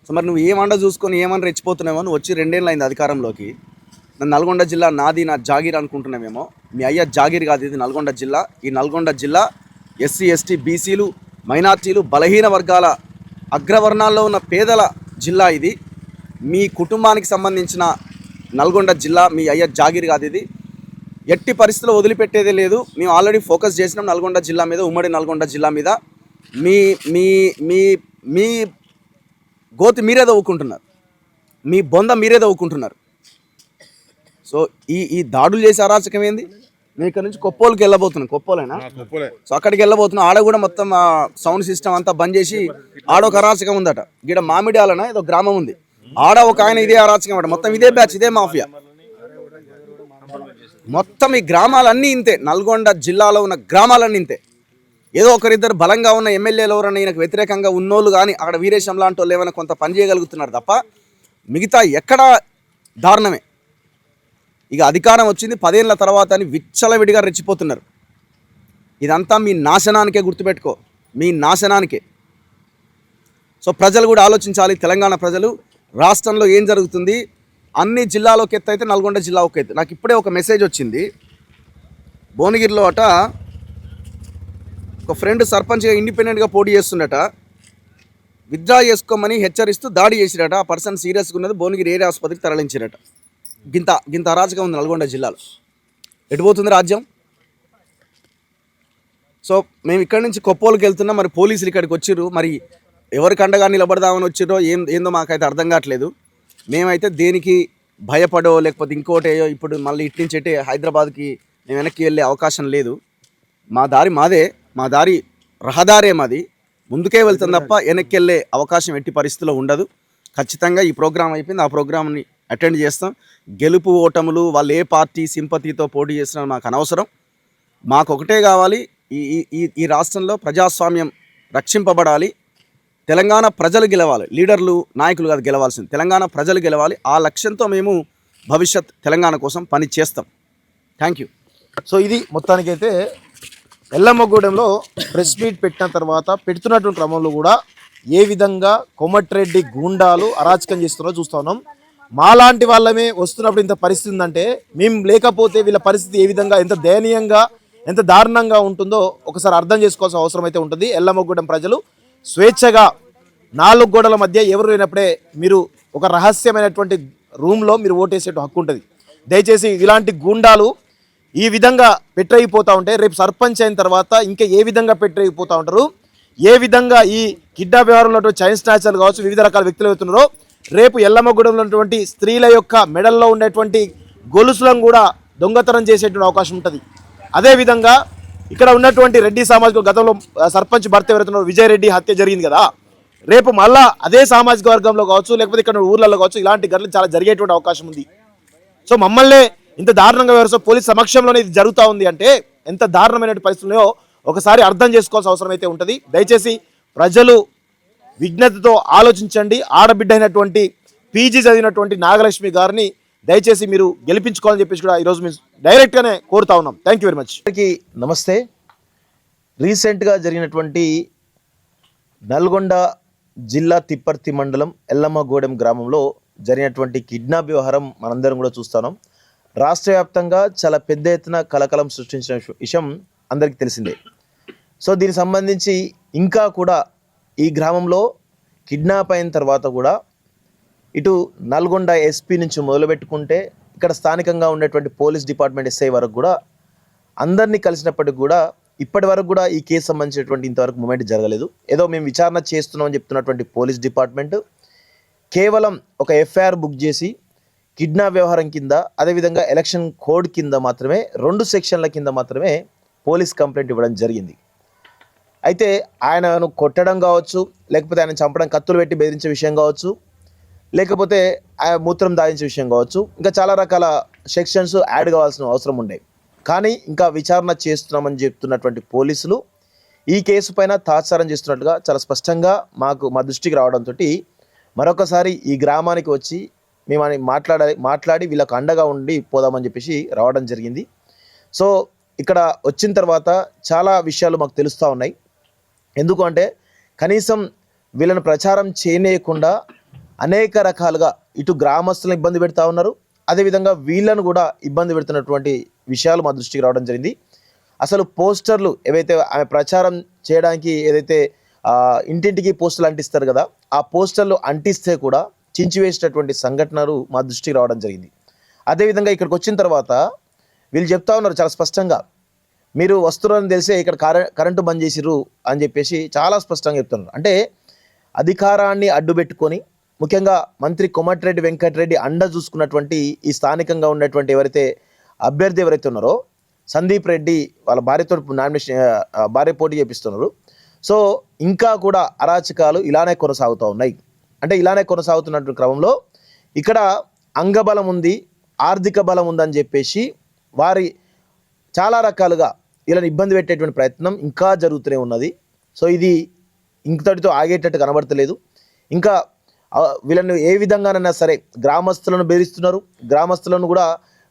సో మరి నువ్వు ఏమండ చూసుకొని ఏమన్నా రెచ్చిపోతున్నామో, నువ్వు వచ్చి 2 ఏళ్ళు అయింది అధికారంలోకి. నల్గొండ జిల్లా నాది, నా జాగీర్ అనుకుంటున్నామేమో. మీ అయ్యా జాగీర్ కాదు, ఇది నల్గొండ జిల్లా. ఈ నల్గొండ జిల్లా ఎస్సీ, ఎస్టీ, బీసీలు, మైనార్టీలు, బలహీన వర్గాల, అగ్రవర్ణాల్లో ఉన్న పేదల జిల్లా ఇది. మీ కుటుంబానికి సంబంధించిన నల్గొండ జిల్లా, మీ అయ్య జాగీర్ కాదు ఇది. ఎట్టి పరిస్థితుల్లో వదిలిపెట్టేదే లేదు. మేము ఆల్రెడీ ఫోకస్ చేసినాం నల్గొండ జిల్లా మీద, ఉమ్మడి నల్గొండ జిల్లా మీద. మీ మీ మీ మీ గోతి మీరే తవ్వుకుంటున్నారు, మీ బొంద మీరే తవ్వుకుంటున్నారు. సో ఈ దాడులు చేసే అరాచకం ఏంది? నేను ఇక్కడ నుంచి కొప్పోలుకి వెళ్ళబోతున్నాను. కొప్పోలేనా? సో అక్కడికి వెళ్ళబోతున్నా. ఆడ కూడా మొత్తం సౌండ్ సిస్టమ్ అంతా బంద్ చేసి ఆడొక అరాచకం ఉందట. ఇక్కడ మామిడాలన ఏదో గ్రామం ఉంది, ఆడ ఒక ఆయన ఇదే అరాచకం అట. మొత్తం ఇదే బ్యాచ్, ఇదే మాఫియా. మొత్తం ఈ గ్రామాలన్నీ ఇంతే. నల్గొండ జిల్లాలో ఉన్న గ్రామాలన్నీ ఇంతే. ఏదో ఒకరిద్దరు బలంగా ఉన్న ఎమ్మెల్యేలు ఎవరైనా ఈయనకు వ్యతిరేకంగా ఉన్నోళ్ళు కానీ అక్కడ వీరేశం లాంటి వాళ్ళు ఏమైనా కొంత పని చేయగలుగుతున్నారు తప్ప మిగతా ఎక్కడా దారుణమే. ఇక అధికారం వచ్చింది 10 ఏళ్ల తర్వాత అని విచ్చలవిడిగా రెచ్చిపోతున్నారు. ఇదంతా మీ నాశనానికే, గుర్తుపెట్టుకో, మీ నాశనానికే. సో ప్రజలు కూడా ఆలోచించాలి. తెలంగాణ ప్రజలు, రాష్ట్రంలో ఏం జరుగుతుంది, అన్ని జిల్లాలో ఒక ఎత్తు అయితే నల్గొండ జిల్లా ఒక ఎత్తు. నాకు ఇప్పుడే ఒక మెసేజ్ వచ్చింది. భువనగిరిలో అట ఒక ఫ్రెండ్ సర్పంచ్గా ఇండిపెండెంట్గా పోటీ చేస్తుండట, విత్డ్రా చేసుకోమని హెచ్చరిస్తూ దాడి చేసిరట. ఆ పర్సన్ సీరియస్గా ఉన్నది, భువనగిరి ఏరియా ఆసుపత్రికి తరలించిరట. గింత అరాచకం ఉంది నల్గొండ జిల్లాలో. ఎటుపోతుంది రాజ్యం? సో మేము ఇక్కడి నుంచి కొప్పోలుకి వెళ్తున్నాం. మరి పోలీసులు ఇక్కడికి వచ్చిర్రు. మరి ఎవరికి అండగా నిలబడదామని వచ్చిరో ఏందో మాకైతే అర్థం కావట్లేదు. మేమైతే దేనికి భయపడో లేకపోతే ఇంకోటేయో ఇప్పుడు మళ్ళీ ఇటు నుంచి అయితే హైదరాబాద్కి మేము వెనక్కి వెళ్ళే అవకాశం లేదు. మా దారి మాదే, మా దారి రహదారే మాది, ముందుకే వెళ్తాం తప్ప వెనక్కి వెళ్ళే అవకాశం ఎట్టి పరిస్థితుల్లో ఉండదు. ఖచ్చితంగా ఈ ప్రోగ్రాం అయిపోయింది, ఆ ప్రోగ్రామ్ని అటెండ్ చేస్తాం. గెలుపు ఓటములు వాళ్ళు ఏ పార్టీ సింపతితో పోటీ చేసినా మాకు అనవసరం. మాకు ఒకటే కావాలి, ఈ రాష్ట్రంలో ప్రజాస్వామ్యం రక్షింపబడాలి, తెలంగాణ ప్రజలు గెలవాలి. లీడర్లు నాయకులు కాదు గెలవాల్సింది, తెలంగాణ ప్రజలు గెలవాలి. ఆ లక్ష్యంతో మేము భవిష్యత్ తెలంగాణ కోసం పని చేస్తాం. Thank you. సో ఇది మొత్తానికైతే ఎల్లమ్మగూడెంలో ప్రెస్ మీట్ పెట్టిన తర్వాత పెడుతున్నటువంటి క్రమంలో కూడా ఏ విధంగా కోమటిరెడ్డి గూండాలు అరాచకం చేస్తున్నారో చూస్తూ ఉన్నాం. మాలాంటి వాళ్ళమే వస్తున్నప్పుడు ఇంత పరిస్థితి ఉందంటే మేము లేకపోతే వీళ్ళ పరిస్థితి ఏ విధంగా, ఎంత దయనీయంగా, ఎంత దారుణంగా ఉంటుందో ఒకసారి అర్థం చేసుకోవాల్సిన అవసరం అయితే ఉంటుంది. ఎల్లమ్మగూడెం ప్రజలు స్వేచ్ఛగా 4 గోడల మధ్య ఎవరు లేనప్పుడే మీరు ఒక రహస్యమైనటువంటి రూమ్లో మీరు ఓటేసేట హక్కు ఉంటుంది. దయచేసి ఇలాంటి గూండాలు ఈ విధంగా పెట్టయిపోతూ ఉంటే రేపు సర్పంచ్ అయిన తర్వాత ఇంకా ఏ విధంగా పెట్టయిపోతూ ఉంటారు, ఏ విధంగా ఈ కిడ్నాప్ వ్యవహారంలో చైన్ స్నాచర్లు కావచ్చు వివిధ రకాల వ్యక్తులు అవుతున్నారో రేపు ఎల్లమ్మగూడెంలో ఉన్నటువంటి స్త్రీల యొక్క మెడల్లో ఉండేటువంటి గొలుసులను కూడా దొంగతనం చేసేటువంటి అవకాశం ఉంటుంది. అదేవిధంగా ఇక్కడ ఉన్నటువంటి రెడ్డి సామాజిక గతంలో సర్పంచ్ భర్త ఎవరైతున్నారో విజయ్ రెడ్డి హత్య జరిగింది కదా, రేపు మళ్ళా అదే సామాజిక వర్గంలో కావచ్చు లేకపోతే ఇక్కడ ఊర్లలో కావచ్చు ఇలాంటి ఘటనలు చాలా జరిగేటువంటి అవకాశం ఉంది. సో మమ్మల్ని ఇంత దారుణంగా వ్యవహారం పోలీస్ సమక్షంలోనే ఇది జరుగుతూ ఉంది అంటే ఎంత దారుణమైన పరిస్థితుల్లో ఒకసారి అర్థం చేసుకోవాల్సిన అవసరం అయితే ఉంటుంది. దయచేసి ప్రజలు విజ్ఞతతో ఆలోచించండి. ఆడబిడ్డ అయినటువంటి పీజీ చదివినటువంటి నాగలక్ష్మి గారిని దయచేసి మీరు గెలిపించుకోవాలని చెప్పేసి కూడా ఈరోజు మేము డైరెక్ట్గానే కోరుతా ఉన్నాం. Thank you very much. నమస్తే. రీసెంట్గా జరిగినటువంటి నల్గొండ జిల్లా తిప్పర్తి మండలం ఎల్లమ్మగూడెం గ్రామంలో జరిగినటువంటి కిడ్నాప్ వ్యవహారం మనందరం కూడా చూస్తున్నాం. రాష్ట్ర వ్యాప్తంగా చాలా పెద్ద ఎత్తున కలకలం సృష్టించిన విషయం అందరికీ తెలిసిందే. సో దీనికి సంబంధించి ఇంకా కూడా ఈ గ్రామంలో కిడ్నాప్ అయిన తర్వాత కూడా ఇటు నల్గొండ ఎస్పీ నుంచి మొదలుపెట్టుకుంటే ఇక్కడ స్థానికంగా ఉండేటువంటి పోలీస్ డిపార్ట్మెంట్ ఎస్ఐ వరకు కూడా అందరినీ కలిసినప్పటికి కూడా ఇప్పటి వరకు కూడా ఈ కేసు సంబంధించినటువంటి ఇంతవరకు మూమెంట్ జరగలేదు. ఏదో మేము విచారణ చేస్తున్నామని చెప్తున్నటువంటి పోలీస్ డిపార్ట్మెంట్ కేవలం ఒక ఎఫ్ఐఆర్ బుక్ చేసి కిడ్నాప్ వ్యవహారం కింద అదేవిధంగా ఎలక్షన్ కోడ్ కింద మాత్రమే 2 సెక్షన్ల కింద మాత్రమే పోలీస్ కంప్లైంట్ ఇవ్వడం జరిగింది. అయితే ఆయనను కొట్టడం కావచ్చు, లేకపోతే ఆయన చంపడం కత్తులు పెట్టి బెదిరించే విషయం కావచ్చు, లేకపోతే ఆయన మూత్రం దాయించే విషయం కావచ్చు, ఇంకా చాలా రకాల సెక్షన్స్ యాడ్ కావాల్సిన అవసరం ఉండే. కానీ ఇంకా విచారణ చేస్తున్నామని చెప్తున్నటువంటి పోలీసులు ఈ కేసు పైన తాత్సారం చేస్తున్నట్టుగా చాలా స్పష్టంగా మా దృష్టికి రావడంతో మరొకసారి ఈ గ్రామానికి వచ్చి మేము మాట్లాడి వీళ్ళకు అండగా ఉండి పోదామని చెప్పేసి రావడం జరిగింది. సో ఇక్కడ వచ్చిన తర్వాత చాలా విషయాలు మాకు తెలుస్తూ ఉన్నాయి. ఎందుకు అంటే కనీసం వీళ్ళని ప్రచారం చేయనీయకుండా అనేక రకాలుగా ఇటు గ్రామస్తులను ఇబ్బంది పెడతా ఉన్నారు, అదేవిధంగా వీళ్ళను కూడా ఇబ్బంది పెడుతున్నటువంటి విషయాలు మా దృష్టికి రావడం జరిగింది. అసలు పోస్టర్లు ఏవైతే ఆమె ప్రచారం చేయడానికి ఏదైతే ఇంటింటికి పోస్టర్లు అంటిస్తారు కదా, ఆ పోస్టర్లు అంటిస్తే కూడా చించివేసినటువంటి సంఘటనలు మా దృష్టికి రావడం జరిగింది. అదేవిధంగా ఇక్కడికి వచ్చిన తర్వాత వీళ్ళు చెప్తా ఉన్నారు చాలా స్పష్టంగా, మీరు వస్తున్నారని తెలిసే ఇక్కడ కరెంటు బంద్ చేసిర్రు అని చెప్పేసి చాలా స్పష్టంగా చెప్తున్నారు. అంటే అధికారాన్ని అడ్డుపెట్టుకొని ముఖ్యంగా మంత్రి కోమటిరెడ్డి వెంకటరెడ్డి అండ చూసుకున్నటువంటి ఈ స్థానికంగా ఉన్నటువంటి అభ్యర్థి ఎవరైతే ఉన్నారో సందీప్ రెడ్డి వాళ్ళ భార్య పోటీ చేపిస్తున్నారు. సో ఇంకా కూడా అరాచకాలు ఇలానే కొనసాగుతూ ఉన్నాయి. అంటే ఇలానే కొనసాగుతున్నటువంటి క్రమంలో ఇక్కడ అంగబలం ఉంది, ఆర్థిక బలం ఉందని చెప్పేసి వారి చాలా రకాలుగా వీళ్ళని ఇబ్బంది పెట్టేటువంటి ప్రయత్నం ఇంకా జరుగుతూనే ఉన్నది. సో ఇది ఇంతటితో ఆగేటట్టు కనబడతలేదు. ఇంకా వీళ్ళని ఏ విధంగానైనా సరే గ్రామస్తులను బెదిరిస్తున్నారు. గ్రామస్తులను కూడా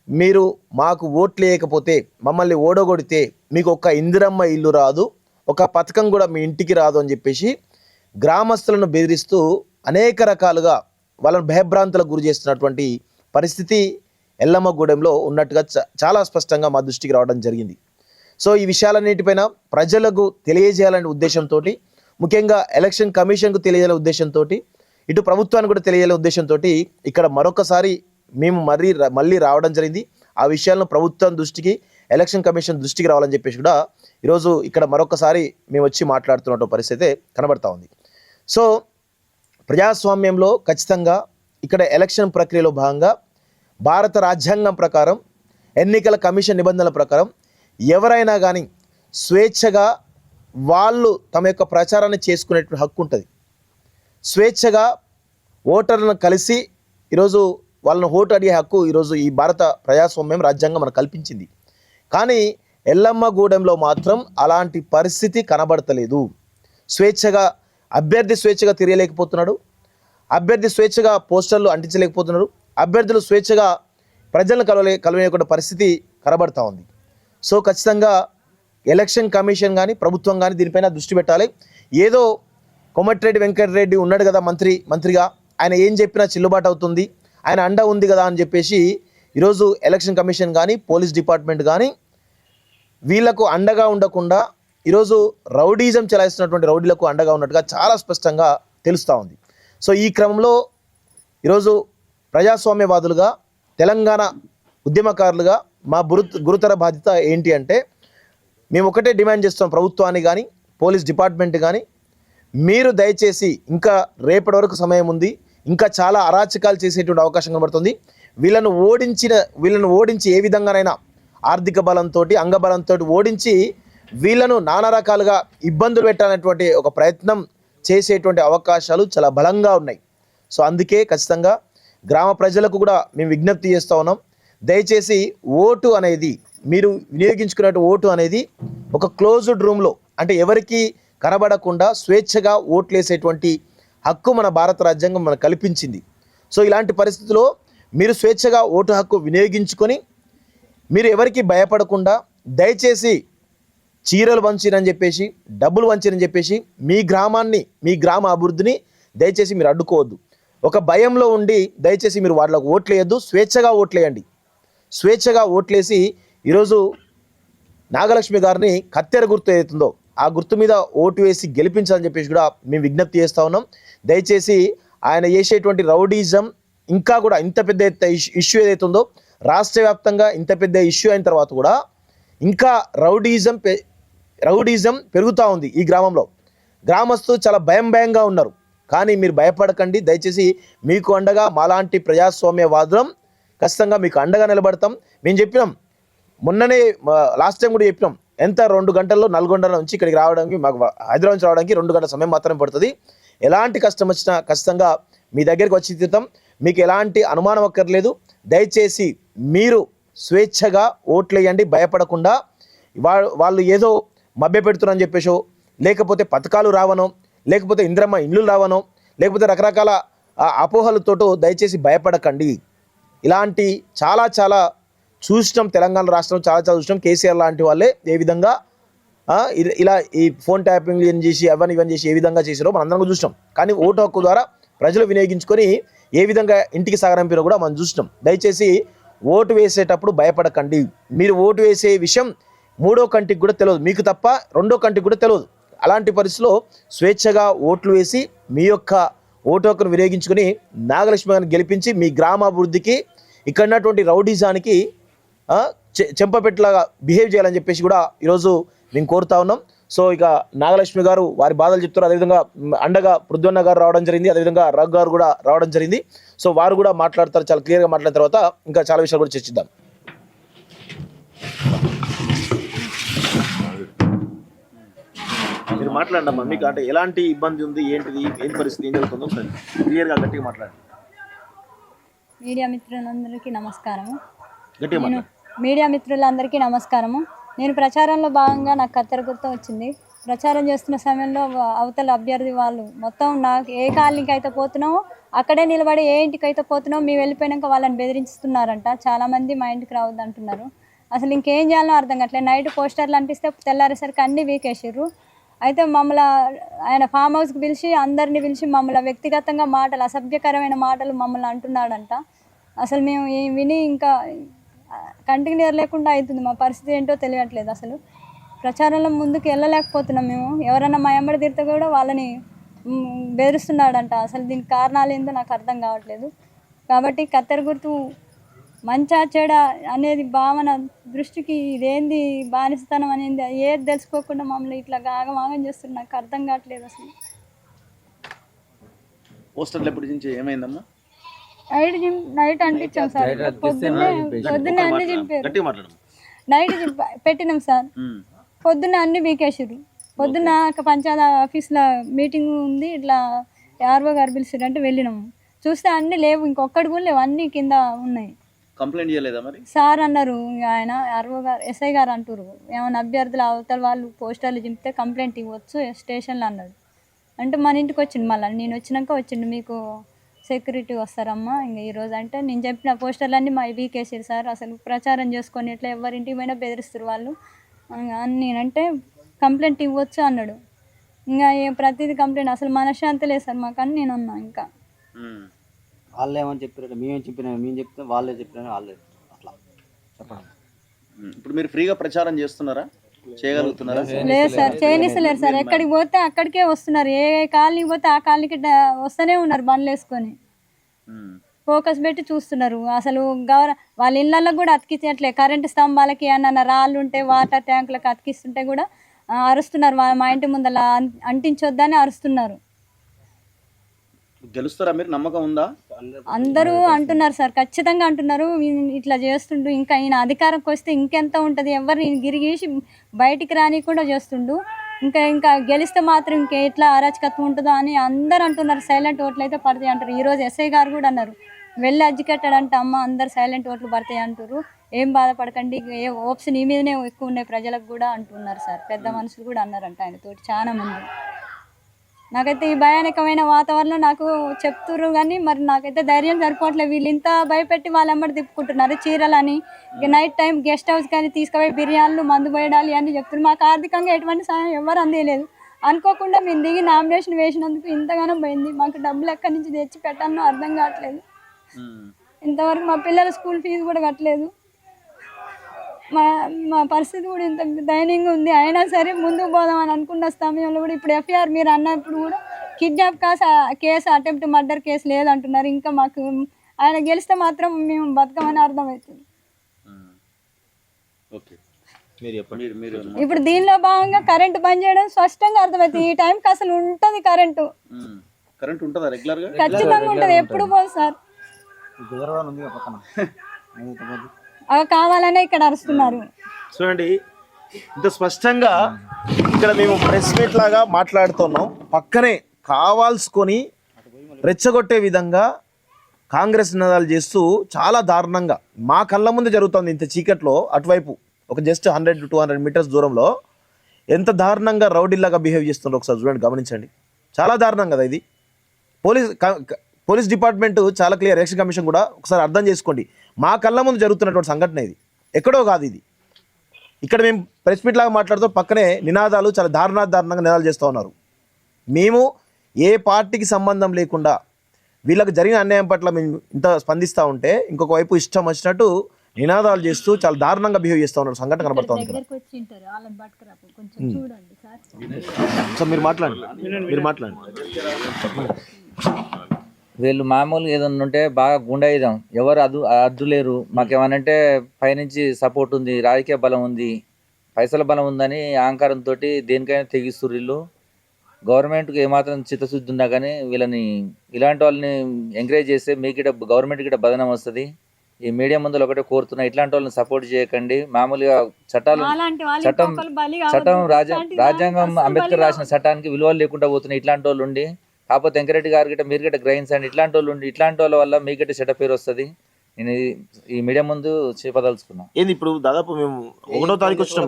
మీరు మాకు ఓట్లు వేయకపోతే, మమ్మల్ని ఓడగొడితే మీకు ఒక ఇందిరమ్మ ఇల్లు రాదు, ఒక పథకం కూడా మీ ఇంటికి రాదు అని చెప్పేసి గ్రామస్తులను బెదిరిస్తూ అనేక రకాలుగా వాళ్ళని భయభ్రాంతులకు గురి చేస్తున్నటువంటి పరిస్థితి ఎల్లమ్మగూడెంలో ఉన్నట్టుగా చాలా స్పష్టంగా మా దృష్టికి రావడం జరిగింది. సో ఈ విషయాలన్నిటిపైన ప్రజలకు తెలియజేయాలనే ఉద్దేశంతో, ముఖ్యంగా ఎలక్షన్ కమిషన్కు తెలియజేయాలనే ఉద్దేశంతో, ఇటు ప్రభుత్వానికి కూడా తెలియజేయాలనే ఉద్దేశంతో ఇక్కడ మరొకసారి మేము మళ్ళీ రావడం జరిగింది. ఆ విషయాలను ప్రభుత్వం దృష్టికి, ఎలక్షన్ కమిషన్ దృష్టికి రావాలని చెప్పేసి కూడా ఈరోజు ఇక్కడ మరొకసారి మేము వచ్చి మాట్లాడుతున్న పరిస్థితి కనబడతా ఉంది. సో ప్రజాస్వామ్యంలో ఖచ్చితంగా ఇక్కడ ఎలక్షన్ ప్రక్రియలో భాగంగా భారత రాజ్యాంగం ప్రకారం ఎన్నికల కమిషన్ నిబంధనల ప్రకారం ఎవరైనా కానీ స్వేచ్ఛగా వాళ్ళు తమ యొక్క ప్రచారాన్ని చేసుకునేటువంటి హక్కు ఉంటుంది. స్వేచ్ఛగా ఓటర్లను కలిసి ఈరోజు వాళ్ళని ఓటు అడిగే హక్కు ఈరోజు ఈ భారత ప్రజాస్వామ్యం రాజ్యాంగం మనకు కల్పించింది. కానీ ఎల్లమ్మగూడెంలో మాత్రం అలాంటి పరిస్థితి కనబడతలేదు. స్వేచ్ఛగా అభ్యర్థి స్వేచ్ఛగా తిరగలేకపోతున్నాడు, అభ్యర్థి స్వేచ్ఛగా పోస్టర్లు అంటించలేకపోతున్నాడు, అభ్యర్థులు స్వేచ్ఛగా ప్రజలను కలవలేకుండా పరిస్థితి కనబడతా ఉంది. సో ఖచ్చితంగా ఎలక్షన్ కమిషన్ కానీ ప్రభుత్వం కానీ దీనిపైన దృష్టి పెట్టాలి. ఏదో కోమటిరెడ్డి వెంకటరెడ్డి ఉన్నాడు కదా మంత్రిగా, ఆయన ఏం చెప్పినా చెల్లుబాటు అవుతుంది, ఆయన అండ ఉంది కదా అని చెప్పేసి ఈరోజు ఎలక్షన్ కమిషన్ కానీ పోలీస్ డిపార్ట్మెంట్ కానీ వీళ్లకు అండగా ఉండకుండా ఈరోజు రౌడీజం చెలాయిస్తున్నటువంటి రౌడీలకు అండగా ఉన్నట్టుగా చాలా స్పష్టంగా తెలుస్తూ ఉంది. సో ఈ క్రమంలో ఈరోజు ప్రజాస్వామ్యవాదులుగా తెలంగాణ ఉద్యమకారులుగా మా గురుతర బాధ్యత ఏంటి అంటే మేము ఒకటే డిమాండ్ చేస్తాం ప్రభుత్వాన్ని కానీ పోలీస్ డిపార్ట్మెంట్ కానీ, మీరు దయచేసి ఇంకా రేపటి వరకు సమయం ఉంది, ఇంకా చాలా అరాచకాలు చేసేటువంటి అవకాశం కనబడుతుంది. వీళ్ళను ఓడించి ఏ విధంగానైనా ఆర్థిక బలంతో అంగబలంతో ఓడించి వీళ్ళను నానా రకాలుగా ఇబ్బందులు పెట్టాలనేటువంటి ఒక ప్రయత్నం చేసేటువంటి అవకాశాలు చాలా బలంగా ఉన్నాయి. సో అందుకే ఖచ్చితంగా గ్రామ ప్రజలకు కూడా మేము విజ్ఞప్తి చేస్తూ ఉన్నాం, దయచేసి ఓటు అనేది మీరు వినియోగించుకునే ఓటు అనేది ఒక క్లోజ్డ్ రూమ్లో, అంటే ఎవరికి కనబడకుండా స్వేచ్ఛగా ఓట్లేసేటువంటి హక్కు మన భారత రాజ్యాంగం మనకు కల్పించింది. సో ఇలాంటి పరిస్థితుల్లో మీరు స్వేచ్ఛగా ఓటు హక్కు వినియోగించుకొని మీరు ఎవరికి భయపడకుండా దయచేసి చీరలు వంచిరని చెప్పేసి డబ్బులు వంచిరని చెప్పేసి మీ గ్రామాన్ని మీ గ్రామ అభివృద్ధిని దయచేసి మీరు అడ్డుకోవద్దు. ఒక భయంలో ఉండి దయచేసి మీరు వాళ్ళకు ఓట్లేయద్దు, స్వేచ్ఛగా ఓట్లేయండి. స్వేచ్ఛగా ఓట్లేసి ఈరోజు నాగలక్ష్మి గారిని కత్తెర గుర్తు ఏదైతుందో ఆ గుర్తు మీద ఓటు వేసి గెలిపించాలని చెప్పేసి కూడా మేము విజ్ఞప్తి చేస్తూ ఉన్నాం. దయచేసి ఆయన చేసేటువంటి రౌడీజం ఇంకా కూడా ఇంత పెద్ద ఇష్యూ ఏదైతుందో రాష్ట్ర వ్యాప్తంగా ఇంత పెద్ద ఇష్యూ అయిన తర్వాత కూడా ఇంకా రౌడీజం పెరుగుతూ ఉంది. ఈ గ్రామంలో గ్రామస్తులు చాలా భయంగా ఉన్నారు. కానీ మీరు భయపడకండి, దయచేసి మీకు అండగా మాలాంటి ప్రజాస్వామ్యవాదులం ఖచ్చితంగా మీకు అండగా నిలబడతాం. మేము చెప్పినాం మొన్ననే లాస్ట్ టైం కూడా చెప్పినాం, ఎంత 2 గంటల్లో నల్గొండ నుంచి ఇక్కడికి రావడానికి మాకు హైదరాబాద్ నుంచి రావడానికి 2 గంటల సమయం మాత్రమే పడుతుంది. ఎలాంటి కష్టం వచ్చినా ఖచ్చితంగా మీ దగ్గరికి వచ్చి తీద్దాం, మీకు ఎలాంటి అనుమానం అక్కర్లేదు. దయచేసి మీరు స్వేచ్ఛగా ఓట్లేయండి, భయపడకుండా. వాళ్ళు ఏదో మభ్య పెడుతున్నారని చెప్పేసో, లేకపోతే పథకాలు రావనో, లేకపోతే ఇంద్రమ్మ ఇండ్లు రావనో, లేకపోతే రకరకాల అపోహలతోటో దయచేసి భయపడకండి. ఇలాంటి చాలా చూసినాం, తెలంగాణ రాష్ట్రం చాలా చూసినాం. కేసీఆర్ లాంటి వాళ్ళే ఏ విధంగా ఇలా ఈ ఫోన్ ట్యాపింగ్ చేసి ఇవన్నీ చేసి ఏ విధంగా చేసారో మనం అందరం చూసినాం. కానీ ఓటు హక్కు ద్వారా ప్రజలు వినియోగించుకొని ఏ విధంగా ఇంటికి సాగరంపినో కూడా మనం చూసినాం. దయచేసి ఓటు వేసేటప్పుడు భయపడకండి. మీరు ఓటు వేసే విషయం 3వ కంటికి కూడా తెలియదు, మీకు తప్ప 2వ కంటికి కూడా తెలియదు. అలాంటి పరిస్థితిలో స్వేచ్ఛగా ఓట్లు వేసి మీ యొక్క ఓటు హక్కును వినియోగించుకొని నాగలక్ష్మి గారిని గెలిపించి మీ గ్రామాభివృద్ధికి ఇక్కడ ఉన్నటువంటి రౌడీజానికి చెంపపెట్టలాగా బిహేవ్ చేయాలని చెప్పేసి కూడా ఈరోజు మేము కోరుతా ఉన్నాం. సో ఇక నాగలక్ష్మి గారు వారి బాధలు చెప్తారు, అదేవిధంగా అండగా పృథ్వన్న గారు రావడం జరిగింది, అదేవిధంగా రఘు గారు కూడా రావడం జరిగింది. సో వారు కూడా మాట్లాడతారు, చాలా క్లియర్గా మాట్లాడిన తర్వాత ఇంకా చాలా విషయాలు కూడా చర్చిద్దాం. మీరు మాట్లాడమ్మా, మీకు అంటే ఎలాంటి ఇబ్బంది ఉంది, ఏంటిది, ఏం పరిస్థితి, ఏం జరుగుతుందో ఒకసారి క్లియర్గా గట్టిగా మాట్లాడండి. మీడియా మిత్రులందరికీ నమస్కారము. మీడియా మిత్రులందరికీ నమస్కారము. నేను ప్రచారంలో భాగంగా నాకు కత్తెర గుర్తు వచ్చింది. ప్రచారం చేస్తున్న సమయంలో అవతల అభ్యర్థి వాళ్ళు మొత్తం నాకు ఏ కాలనీకి అయితే పోతున్నామో అక్కడే నిలబడి ఏ ఇంటికి అయితే పోతున్నామో మేము వెళ్ళిపోయినాక వాళ్ళని బెదిరిస్తున్నారంట. చాలామంది మా ఇంటికి రావద్దు అంటున్నారు. అసలు ఇంకేం చేయాలో అర్థం కావట్లేదు. నైట్ పోస్టర్లు అంటిస్తే తెల్లారేసరికి అన్నీ వీకేసారు. అయితే మమ్మల్ని ఆయన ఫామ్ హౌస్కి పిలిచి అందరినీ పిలిచి మమ్మల్ని వ్యక్తిగతంగా మాటలు, అసభ్యకరమైన మాటలు మమ్మల్ని అంటున్నాడంట. అసలు మేము విని ఇంకా కంటికి నీరు లేకుండా అవుతుంది. మా పరిస్థితి ఏంటో తెలియట్లేదు. అసలు ప్రచారంలో ముందుకు వెళ్ళలేకపోతున్నాం మేము. ఎవరైనా మా ఎంబడి తిరిగితే కూడా వాళ్ళని బెదిరిస్తున్నాడంట. అసలు దీనికి కారణాలు ఏందో నాకు అర్థం కావట్లేదు. కాబట్టి కత్తెర గుర్తు మంచా చెడ అనేది భావన దృష్టికి ఇదేంది బానిసతనం అనేది ఏది తెలుసుకోకుండా మమ్మల్ని ఇట్లా ఆగమాగం చేస్తున్నారు. నాకు అర్థం కావట్లేదు అసలు. పోస్టర్లు ఎప్పుడు నుంచి ఏమైందమ్మా? నైట్ అంటించాం సార్, పొద్దున్నే అన్ని చింపారు. గట్టిగా మాట్లాడు. నైట్ పెట్టినాం సార్, పొద్దున్న అన్ని బీకేసారు. పొద్దున్న పంచాయతీ ఆఫీస్లో మీటింగ్ ఉంది, ఇట్లా ఆర్ఓ గారు పిలిచారు అంటే వెళ్ళినాము. చూస్తే అన్ని లేవు, ఇంకొక్కటి కూడా లేవు, అన్ని కింద ఉన్నాయి. కంప్లైంట్ చేయలేదా మరి? సార్ అన్నారు, ఆయన ఆర్ఓ గారు ఎస్ఐ గారు అంటారు, ఏమైనా అభ్యర్థులు అవతల వాళ్ళు పోస్టర్లు చింపితే కంప్లైంట్ ఇవ్వచ్చు స్టేషన్లో అన్నాడు. అంటే మన ఇంటికి వచ్చిండు, మళ్ళీ నేను వచ్చినాక వచ్చిండు, మీకు సెక్యూరిటీ వస్తారమ్మా ఇంకా ఈరోజు అంటే నేను చెప్పిన పోస్టర్లన్నీ మా బీకేసారు సార్, అసలు ప్రచారం చేసుకొని ఇట్లా ఎవరింటికి పోయినా బెదిరిస్తారు వాళ్ళు అని నేనంటే కంప్లైంట్ ఇవ్వచ్చు అన్నాడు. ఇంకా ప్రతిదీ కంప్లైంట్, అసలు మనశ్శాంతి లేదు సార్ మాకు అని నేను అన్నా. ఇంకా వాళ్ళు ఏమని చెప్పారు, మేమేం చెప్పినా మేము చెప్తే వాళ్ళే చెప్పినా వాళ్ళే అట్లా చెప్పడం. ఇప్పుడు మీరు ఫ్రీగా ప్రచారం చేస్తున్నారా, చేయగలుగుతున్నారా? లేదు సార్, చేయనిస్తలేరు సార్. ఎక్కడికి పోతే అక్కడికే వస్తున్నారు, ఏ కాలనీకి పోతే ఆ కాలనీకి వస్తూనే ఉన్నారు బండ్లు వేసుకొని, ఫోకస్ పెట్టి చూస్తున్నారు. అసలు వాళ్ళ ఇళ్ళల్లో కూడా అతికించట్లే, కరెంటు స్తంభాలకి ఏమన్నా రాళ్ళు ఉంటే వాటర్ ట్యాంకులకు అతికిస్తుంటే కూడా అరుస్తున్నారు, మా ఇంటి ముందర అంటించొద్దని అరుస్తున్నారు. గెలుస్తారా మీరు, నమ్మకం ఉందా? అందరూ అంటున్నారు సార్, ఖచ్చితంగా అంటున్నారు. ఇట్లా చేస్తుండు, ఇంకా ఈయన అధికారంకి వస్తే ఇంకెంత ఉంటుంది, ఎవరిని గిరిగీసి బయటికి రానికుండా చేస్తుండు, ఇంకా గెలిస్తే మాత్రం ఇంకా ఎట్లా అరాచకత్వం ఉంటుందో అని అందరు అంటున్నారు. సైలెంట్ ఓట్లు అయితే పడతాయి అంటారు. ఈరోజు ఎస్ఐ గారు కూడా అన్నారు, వెళ్ళి అడ్జికెట్టాడంటే అమ్మ అందరు సైలెంట్ ఓట్లు పడతాయి అంటారు, ఏం బాధపడకండి, ఏ ఓప్స్ నీ మీదనే ఎక్కువ ఉన్నాయి ప్రజలకు కూడా అంటున్నారు సార్. పెద్ద మనుషులు కూడా అన్నారంట ఆయనతోటి చాలా మంది. నాకైతే ఈ భయానకమైన వాతావరణం నాకు చెప్తుర్రు కానీ మరి నాకైతే ధైర్యం సరిపోవట్లేదు. వీళ్ళు ఇంత భయపెట్టి వాళ్ళ ఎమ్మడి తిప్పుకుంటున్నారు, చీరలని నైట్ టైం గెస్ట్ హౌస్ కానీ తీసుకుపోయి బిర్యానీలు మందు పోయడాలి అని చెప్తున్నారు. మాకు ఆర్థికంగా ఎటువంటి సహాయం ఎవరు అందేయలేదు. అనుకోకుండా మేము దిగి నామినేషన్ వేసినందుకు ఇంతగానో పోయింది. మాకు డబ్బులు ఎక్కడి నుంచి తెచ్చి పెట్టానో అర్థం కావట్లేదు. ఇంతవరకు మా పిల్లల స్కూల్ ఫీజు కూడా కట్టలేదు. మా పరిస్థితి కూడా ఇంత దయనీయంగా ఉంది. అయినా సరే ముందుకు పోదామని అనుకున్న సమయంలో కూడా ఇప్పుడు ఎఫ్ఐఆర్ మీరు అన్నప్పుడు కూడా kidnap case attempt murder case లేదంటున్నారు. ఇంకా మాకు ఆయన గెలిస్తే మాత్రం మేము బతకమని అర్థమవుతుంది. ఇప్పుడు దీనిలో భాగంగా కరెంటు బంద్ చేయడం స్పష్టంగా అర్థమవుతుంది. ఈ టైంకి అసలు ఉంటుంది కరెంటు, ఖచ్చితంగా ఉంటుంది, ఎప్పుడు పోదు సార్. అవి కావాలనే ఇక్కడ అరుస్తున్నారు. చూడండి, ఇంత స్పష్టంగా ఇక్కడ మేము ప్రెస్ మీట్ లాగా మాట్లాడుతున్నాం, పక్కనే కావాల్సుకొని రెచ్చగొట్టే విధంగా కాంగ్రెస్ నినాదాలు చేస్తూ చాలా దారుణంగా మా కళ్ళ ముందు జరుగుతుంది. ఇంత చీకట్లో అటువైపు ఒక జస్ట్ 100-200 మీటర్స్ దూరంలో ఎంత దారుణంగా రౌడీలాగా బిహేవ్ చేస్తుండ్రో ఒకసారి చూడండి, గమనించండి. చాలా దారుణం కదా ఇది. పోలీస్ డిపార్ట్మెంట్ చాలా క్లియర్, ఎలక్షన్ కమిషన్ కూడా ఒకసారి అర్థం చేసుకోండి. మా కళ్ళ ముందు జరుగుతున్నటువంటి సంఘటన ఇది, ఎక్కడో కాదు ఇది. ఇక్కడ మేము ప్రెస్ మీట్ లాగా మాట్లాడుతూ పక్కనే నినాదాలు చాలా దారుణంగా నినాదాలు చేస్తూ ఉన్నారు. మేము ఏ పార్టీకి సంబంధం లేకుండా వీళ్ళకి జరిగిన అన్యాయం పట్ల మేము ఇంత స్పందిస్తూ ఉంటే ఇంకొక వైపు ఇష్టం వచ్చినట్టు నినాదాలు చేస్తూ చాలా దారుణంగా బిహేవ్ చేస్తూ ఉన్నారు. సంఘటన కనబడుతుంది. సో మీరు మాట్లాడండి. వీళ్ళు మామూలుగా ఏదన్నా ఉంటే బాగా గుండాయిదాం, ఎవరు అడ్డు లేరు. మాకేమనంటే పైనుంచి సపోర్ట్ ఉంది, రాజకీయ బలం ఉంది, పైసల బలం ఉందని అహంకారంతో దేనికైనా తెగిస్తున్నారు. వీళ్ళు గవర్నమెంట్కి ఏమాత్రం చిత్తశుద్ధి ఉన్నా కానీ వీళ్ళని ఇలాంటి వాళ్ళని ఎంకరేజ్ చేస్తే మీకు గవర్నమెంట్ గిట్ట బదనం వస్తుంది. ఈ మీడియా ముందులో ఒకటే కోరుతున్నా, ఇట్లాంటి వాళ్ళని సపోర్ట్ చేయకండి. మామూలుగా చట్టం రాజ్యాంగం అంబేద్కర్ రాసిన చట్టానికి విలువలు లేకుండా పోతున్నాయి ఇట్లాంటి వాళ్ళు ఉండి. కాకపోతే వెంకరెడ్డి గారు గిట్ట మీరు గిట్ట గ్రహించండి, ఇట్లాంటి వాళ్ళు ఉండి ఇట్లాంటి వాళ్ళ వల్ల మీ గిట్ట చెడ్డ పేరు వస్తుంది. నేను ఈ మీడియా ముందు చెప్పదలుచుకున్నా. ఏంది ఇప్పుడు దాదాపు మేము 1వ తారీఖు వచ్చినాం,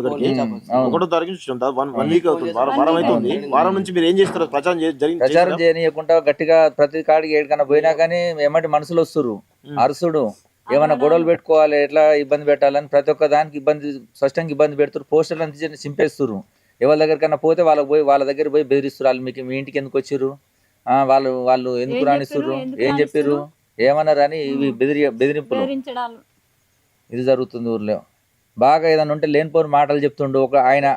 1వ తారీఖు వచ్చినాం, 1 వీక్ అవుతుంది, వారం అవుతుంది. వారం నుంచి మీరు ఏం చేస్తారు? ప్రచారం చేయనీయకుండా గట్టిగా ప్రతి కాడికి ఏడికన్నా పోయినా కానీ ఏమంటే మనుషులు వస్తురు, అరుసుడు, ఏమైనా గొడవలు పెట్టుకోవాలి, ఎట్లా ఇబ్బంది పెట్టాలని ప్రతి ఒక్క దానికి స్పష్టంగా ఇబ్బంది పెడుతురు. పోస్టర్లు అంతా చింపేస్తురు. ఎవరి దగ్గరికన్నా పోతే వాళ్ళ దగ్గర పోయి బెదిరిస్తున్నారు. వాళ్ళు మీకు మీ ఇంటికి ఎందుకు వచ్చిర్రు, వాళ్ళు ఎందుకు రాణిస్తుర్రు, ఏం చెప్పారు, ఏమన్నారు అని ఇవి బెదిరింపులు ఇది జరుగుతుంది ఊర్లో. బాగా ఏదైనా ఉంటే లేనిపోని మాటలు చెప్తుండు. ఆయన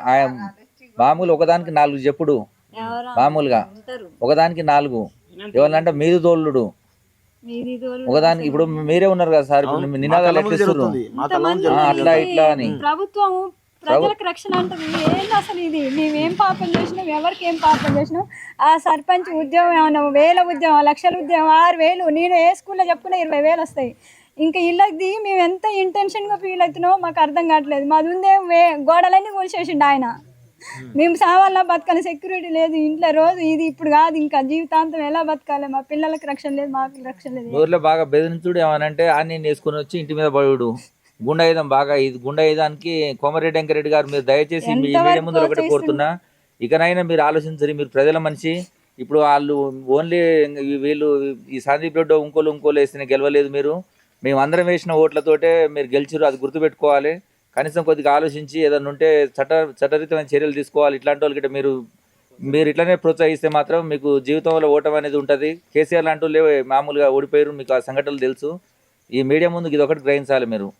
మామూలు ఒకదానికి 4 చెప్పుడు, మామూలుగా ఒకదానికి 4 ఎవరంటే మీది తోళ్ళుడు ఒకదానికి. ఇప్పుడు మీరే ఉన్నారు కదా సార్, ఇప్పుడు నినాదాలు ఎట్లిస్తున్నారు అట్లా ఇట్లా అని. ప్రభుత్వం ప్రజలకు రక్షణ అంటది ఏంది అసలు? ఇది మేమేం పాపం చేసినాం, ఎవరికి ఏం పాపం చేసినాం? ఆ సర్పంచ్ ఉద్యోగం ఏమన్నా వేల ఉద్యోగం, లక్షల ఉద్యోగం, 6,000. నేను ఏ స్కూల్లో చెప్పుకున్నా 20,000 వస్తాయి. ఇంకా ఇళ్ళకి మేము ఎంత ఇంటెన్షన్గా ఫీల్ అవుతున్నామో మాకు అర్థం కావట్లేదు. మాది ఉందే గోడలన్నీ కూల్చేసిండు ఆయన. మేము సావాలన్నా బతకాలి, సెక్యూరిటీ లేదు ఇంట్లో. రోజు ఇది ఇప్పుడు కాదు, ఇంకా జీవితాంతం ఎలా బతకాలి? మా పిల్లలకు రక్షణ లేదు, మాకు రక్షణ లేదు. ఊర్లో బాగా బెదిరించుడు ఏమనంటే అన్ని వేసుకుని వచ్చి ఇంటి మీద పడుడు, గుండాయుధం బాగా. ఇది గుండాయుధానికి కోమరెడ్డి వెంకరెడ్డి గారు మీరు దయచేసి మీ మీడియా ముందు ఒకటి కోరుతున్నా, ఇకనైనా మీరు ఆలోచించరు. మీరు ప్రజల మనిషి. ఇప్పుడు వాళ్ళు ఓన్లీ వీళ్ళు ఈ సందీప్ రెడ్డి ఇంకోలు వేసిన గెలవలేదు మీరు. మేము అందరం వేసిన ఓట్లతోటే మీరు గెలిచిరు, అది గుర్తుపెట్టుకోవాలి. కనీసం కొద్దిగా ఆలోచించి ఏదన్నా ఉంటే చట్టరీతమైన చర్యలు తీసుకోవాలి. ఇట్లాంటి వాళ్ళకి మీరు ఇట్లనే ప్రోత్సహిస్తే మాత్రం మీకు జీవితంలో ఓటమి అనేది ఉంటుంది. కేసీఆర్ లాంటి వాళ్ళు మామూలుగా ఓడిపోయారు, మీకు ఆ సంఘటనలు తెలుసు. ఈ మీడియా ముందుకు ఇది ఒకటి గ్రహించాలి మీరు.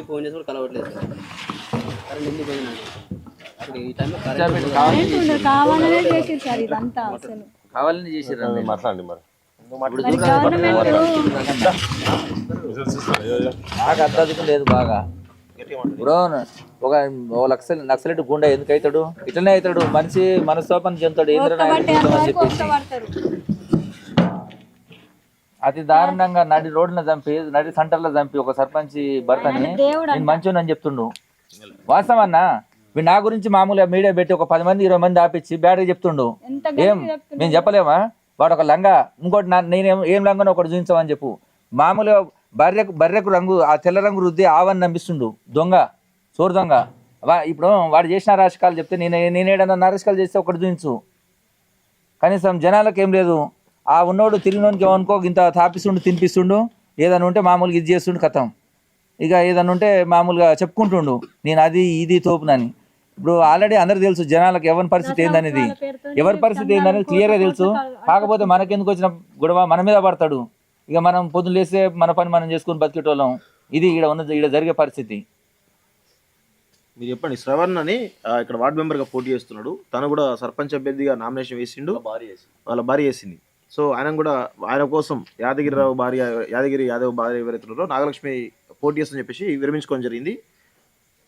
ఫోన్ చేసి కూడా కలవట్లేదు సార్. కరెంట్ ఎందుకు పోయిందండి? అసలు ఈ టైంలో కావాలనే చేసి సార్ ఇదంతా అసలు కావాలని చేసిర్రు. మాట్లాడండి మరి. గవర్నమెంట్ నాకు అర్థం లేదు బాగా. ఇప్పుడు ఒక నక్సలెట్ గుండా ఎందుకు అవుతాడు? ఇట్లనే అవుతాడు. మనిషి మనస్తోపం చెందుతాడు. అతి దారుణంగా నడి రోడ్డున చంపి, నడి సెంటర్లో చంపి ఒక సర్పంచ్ భర్తని నేను మంచోని అని చెప్తుండు. వాస్తవం అన్న వీడు నా గురించి మామూలుగా మీడియా పెట్టి ఒక 10 మంది 20 మంది ఆపించి బ్యాడ్గా చెప్తుండు. ఏం మేము చెప్పలేమా? వాడు ఒక లంగా, ఇంకోటి నేనేం ఏం లంగానో ఒకటి చూపించామని చెప్పు. మామూలుగా బర్రెకు రంగు, ఆ తెల్ల రంగు రుద్ది ఆవని నమ్మిస్తుండు. దొంగ, చోరు దొంగ. ఇప్పుడు వాడు చేసిన రాజకాలు చెప్తే నేనేడన్నా నారాజకాలు చేస్తే ఒకటి చూపించు. కనీసం జనాలకు ఏం లేదు. ఆ ఉన్నోడు తిరిగినోనికి ఏమనుకో ఇంత తాపిస్తుండు, తినిపిస్తుండు. ఏదైనా ఉంటే మామూలుగా ఇది చేస్తుండు కథం. ఇక ఏదన్నా ఉంటే మామూలుగా చెప్పుకుంటుండు నేను అది ఇది తోపునని. ఇప్పుడు ఆల్రెడీ అందరు తెలుసు జనాలకు ఎవరి పరిస్థితి ఏందనేది, ఎవరి పరిస్థితి ఏందనేది క్లియర్గా తెలుసు. కాకపోతే మనకెందుకు వచ్చిన గొడవ మన మీద పడతాడు. ఇక మనం పొద్దున్న లేస్తే మన పని మనం చేసుకుని బతికేటోళ్ళం. ఇది ఈడ జరిగే పరిస్థితి. మీరు చెప్పండి. శ్రవణ్ అని ఇక్కడ వార్డు మెంబర్గా పోటీ చేస్తున్నాడు. తను కూడా సర్పంచ్ అభ్యర్థిగా నామినేషన్ వేసిండు, వాళ్ళ భార్య వేసింది. సో ఆయన కోసం యాదగిరి యాదవ్ భార్య ఎవరైతున్నారో నాగలక్ష్మి పోటీ చేస్తుందని చెప్పేసి విరమించుకోవడం జరిగింది.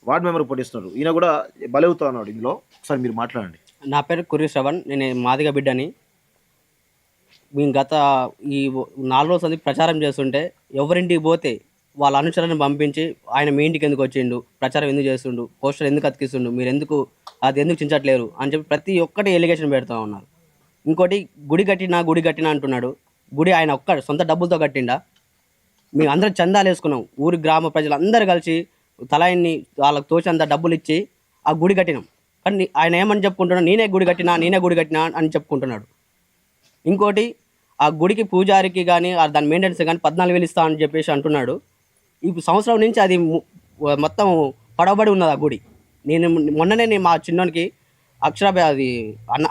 వార్డు మెంబర్ పోటీ చేస్తున్నారు. ఈయన కూడా బలవుతా అన్నాడు ఇందులో. ఒకసారి మీరు మాట్లాడండి. నా పేరు కుర్రి శ్రవణ్, నేను మాదిగ బిడ్డని. మేము గత ఈ 4 రోజుల ప్రచారం చేస్తుంటే ఎవరింటికి పోతే వాళ్ళ అనుచరులను పంపించి ఆయన మీ ఇంటికి ఎందుకు వచ్చిండు, ప్రచారం ఎందుకు చేస్తుండు, పోస్టర్ ఎందుకు అతికిస్తుండు, మీరు ఎందుకు అది ఎందుకు చించట్లేరు అని చెప్పి ప్రతి ఒక్కటి ఎలిగేషన్ పెడుతూ ఉన్నారు. ఇంకోటి గుడి కట్టినా అంటున్నాడు. గుడి ఆయన ఒక్క సొంత డబ్బులతో కట్టిండా? మేము అందరం చందాలు వేసుకున్నాం. ఊరి గ్రామ ప్రజలందరూ కలిసి తలాయిని వాళ్ళకి తోచినంత డబ్బులు ఇచ్చి ఆ గుడి కట్టినాం. కానీ ఆయన ఏమని చెప్పుకుంటున్నాడు? నేనే గుడి కట్టినా అని చెప్పుకుంటున్నాడు. ఇంకోటి ఆ గుడికి పూజారికి కానీ దాని మెయింటెనెన్స్ కానీ 14,000 ఇస్తా అని చెప్పేసి అంటున్నాడు. ఈ సంవత్సరం నుంచి అది మొత్తం పడవబడి ఉన్నది ఆ గుడి. మొన్ననే మా చిన్నోనికి అది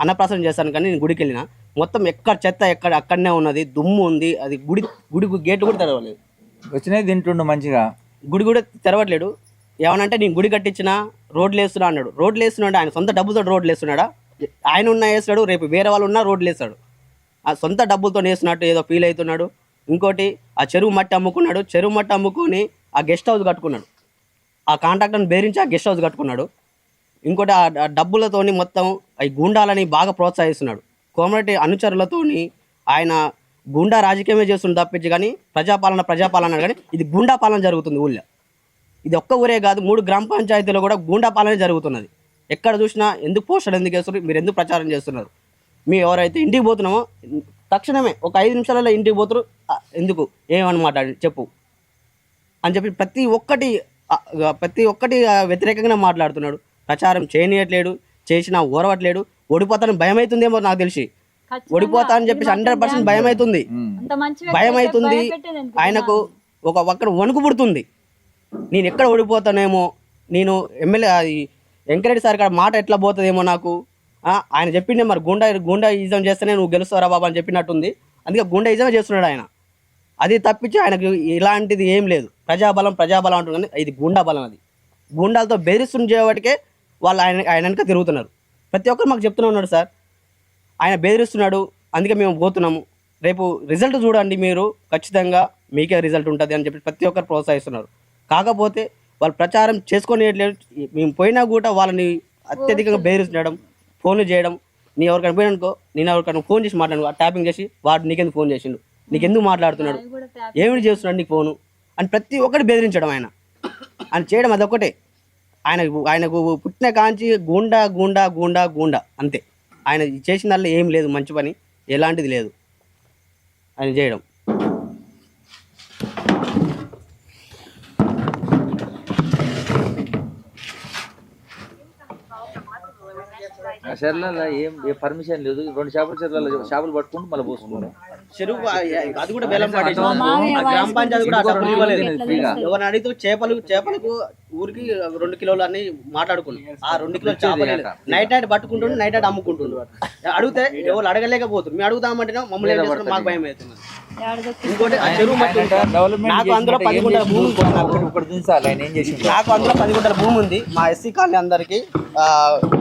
అన్నప్రాసన చేస్తాను కానీ నేను గుడికి వెళ్ళిన మొత్తం ఎక్కడ చెత్త అక్కడనే ఉన్నది, దుమ్ము ఉంది. అది గుడి గేట్ కూడా తెరవలేదు. వచ్చినది తింటుండు మంచిగా, గుడి కూడా తెరవట్లేడు. ఏమనంటే నేను గుడి కట్టించిన రోడ్లు వేస్తున్నా అన్నాడు. రోడ్లు వేస్తున్నాడు ఆయన సొంత డబ్బులతో రోడ్లు వేస్తున్నాడా? ఆయన వేస్తాడు, రేపు వేరే వాళ్ళు ఉన్నా రోడ్లు వేస్తాడు. ఆ సొంత డబ్బులతో వేస్తున్నట్టు ఏదో ఫీల్ అవుతున్నాడు. ఇంకోటి ఆ చెరువు మట్టి అమ్ముకున్నాడు. చెరువు మట్టి అమ్ముకొని ఆ గెస్ట్ హౌస్ కట్టుకున్నాడు. ఆ కాంట్రాక్టర్ని బేరించి ఆ గెస్ట్ హౌస్ కట్టుకున్నాడు. ఇంకోటి ఆ డబ్బులతోని మొత్తం ఈ గుండాలని బాగా ప్రోత్సహిస్తున్నాడు. కోమరెడ్డి అనుచరులతోని ఆయన గుండా రాజకీయమే చేస్తుంది తప్పించి కానీ ప్రజాపాలన కానీ ఇది గుండా పాలన జరుగుతుంది ఊళ్ళో. ఇది ఒక్క ఊరే కాదు, 3 గ్రామ పంచాయతీలో కూడా గుండా పాలన జరుగుతున్నది. ఎక్కడ చూసినా ఎందుకు పోస్టర్లు ఎందుకు వేస్తున్నారు, మీరు ఎందుకు ప్రచారం చేస్తున్నారు, మేము ఎవరైతే ఇంటికి పోతున్నామో తక్షణమే ఒక 5 నిమిషాలలో ఇంటికి పోతారు, ఎందుకు ఏమని మాట్లాడి చెప్పు అని చెప్పి ప్రతి ఒక్కటి వ్యతిరేకంగా మాట్లాడుతున్నాడు. ప్రచారం చేయనీయట్లేడు, చేసినా ఓరవట్లేడు. ఓడిపోతానని భయం అవుతుందేమో నాకు తెలిసి, ఓడిపోతా అని చెప్పేసి 100% భయం అవుతుంది. ఆయనకు ఒక ఒక్కడ వణుకు పుడుతుంది. నేను ఎక్కడ ఓడిపోతానేమో, నేను ఎమ్మెల్యే వెంకరెడ్డి సార్ కాడ మాట ఎట్లా పోతుందేమో నాకు. ఆయన చెప్పిండే మరి గుండాయిజం చేస్తేనే నువ్వు గెలుస్తారా బాబా అని చెప్పినట్టుంది. అందుకే గుండాయిజమే చేస్తున్నాడు ఆయన. అది తప్పించి ఆయనకు ఇలాంటిది ఏం లేదు. ప్రజాబలం అంటుంది, ఇది గుండా బలం. అది గుండాలతో బెదిరిస్తున్న చేయబట్టికే వాళ్ళు ఆయన వెనక తిరుగుతున్నారు. ప్రతి ఒక్కరు మాకు చెప్తూనే ఉన్నాడు, సార్ ఆయన బెదిరిస్తున్నాడు అందుకే మేము పోతున్నాము, రేపు రిజల్ట్ చూడండి మీరు, ఖచ్చితంగా మీకే రిజల్ట్ ఉంటుంది అని చెప్పి ప్రతి ఒక్కరు ప్రోత్సహిస్తున్నారు. కాకపోతే వాళ్ళు ప్రచారం చేసుకొని మేము పోయినా కూడా వాళ్ళని అత్యధికంగా బెదిరించడం, ఫోన్లు చేయడం. నీ ఎవరికైనా పోయినానుకో, నేను ఎవరికైనా ఫోన్ చేసి మాట్లాడు, ట్యాపింగ్ చేసి వాడు నీకెందుకు ఫోన్ చేసిండు, నీకెందుకు మాట్లాడుతున్నాడు, ఏమిటి చేస్తున్నాడు నీకు ఫోను అని ప్రతి ఒక్కటి బెదిరించడం. ఆయన చేయడం అదొక్కటే. ఆయనకు పుట్టిన కాంచి గూండా గూండా గూండా గూండా అంతే. ఆయన చేసిన దానిలో ఏం లేదు, మంచి పని ఎలాంటిది లేదు ఆయన చేయడం. ఆ చెర్లలో ఏం పర్మిషన్ లేదు. 2 చేపల చెర్లలో చేపలు పట్టుకుంటూ మళ్ళీ పోసుకున్నాం. చెరువు అది కూడా బెల్లం పాటేసి గ్రామ పంచాయతీ కూడా డబ్బులు ఇవ్వలేదు. ఎవరిని అడిగితే చేపలకు ఊరికి 2 కిలోలు అని మాట్లాడుకున్నాం. ఆ 2 కిలోలు చేపలు నైట్ పట్టుకుంటుండు, నైట్ అమ్ముకుంటుండు. అడిగితే ఎవరు అడగలేకపోతుంది. మేము అడుగుతామంటే మమ్మల్ని ఏం చేస్తారు, మాకు భయం అవుతుంది. ఇంకోటి చెరువు నాకు అందులో 10 గుంటల భూమి, నాకు అందులో 10 గుంటల భూమి ఉంది. మా ఎస్సీ కాలనీ అందరికి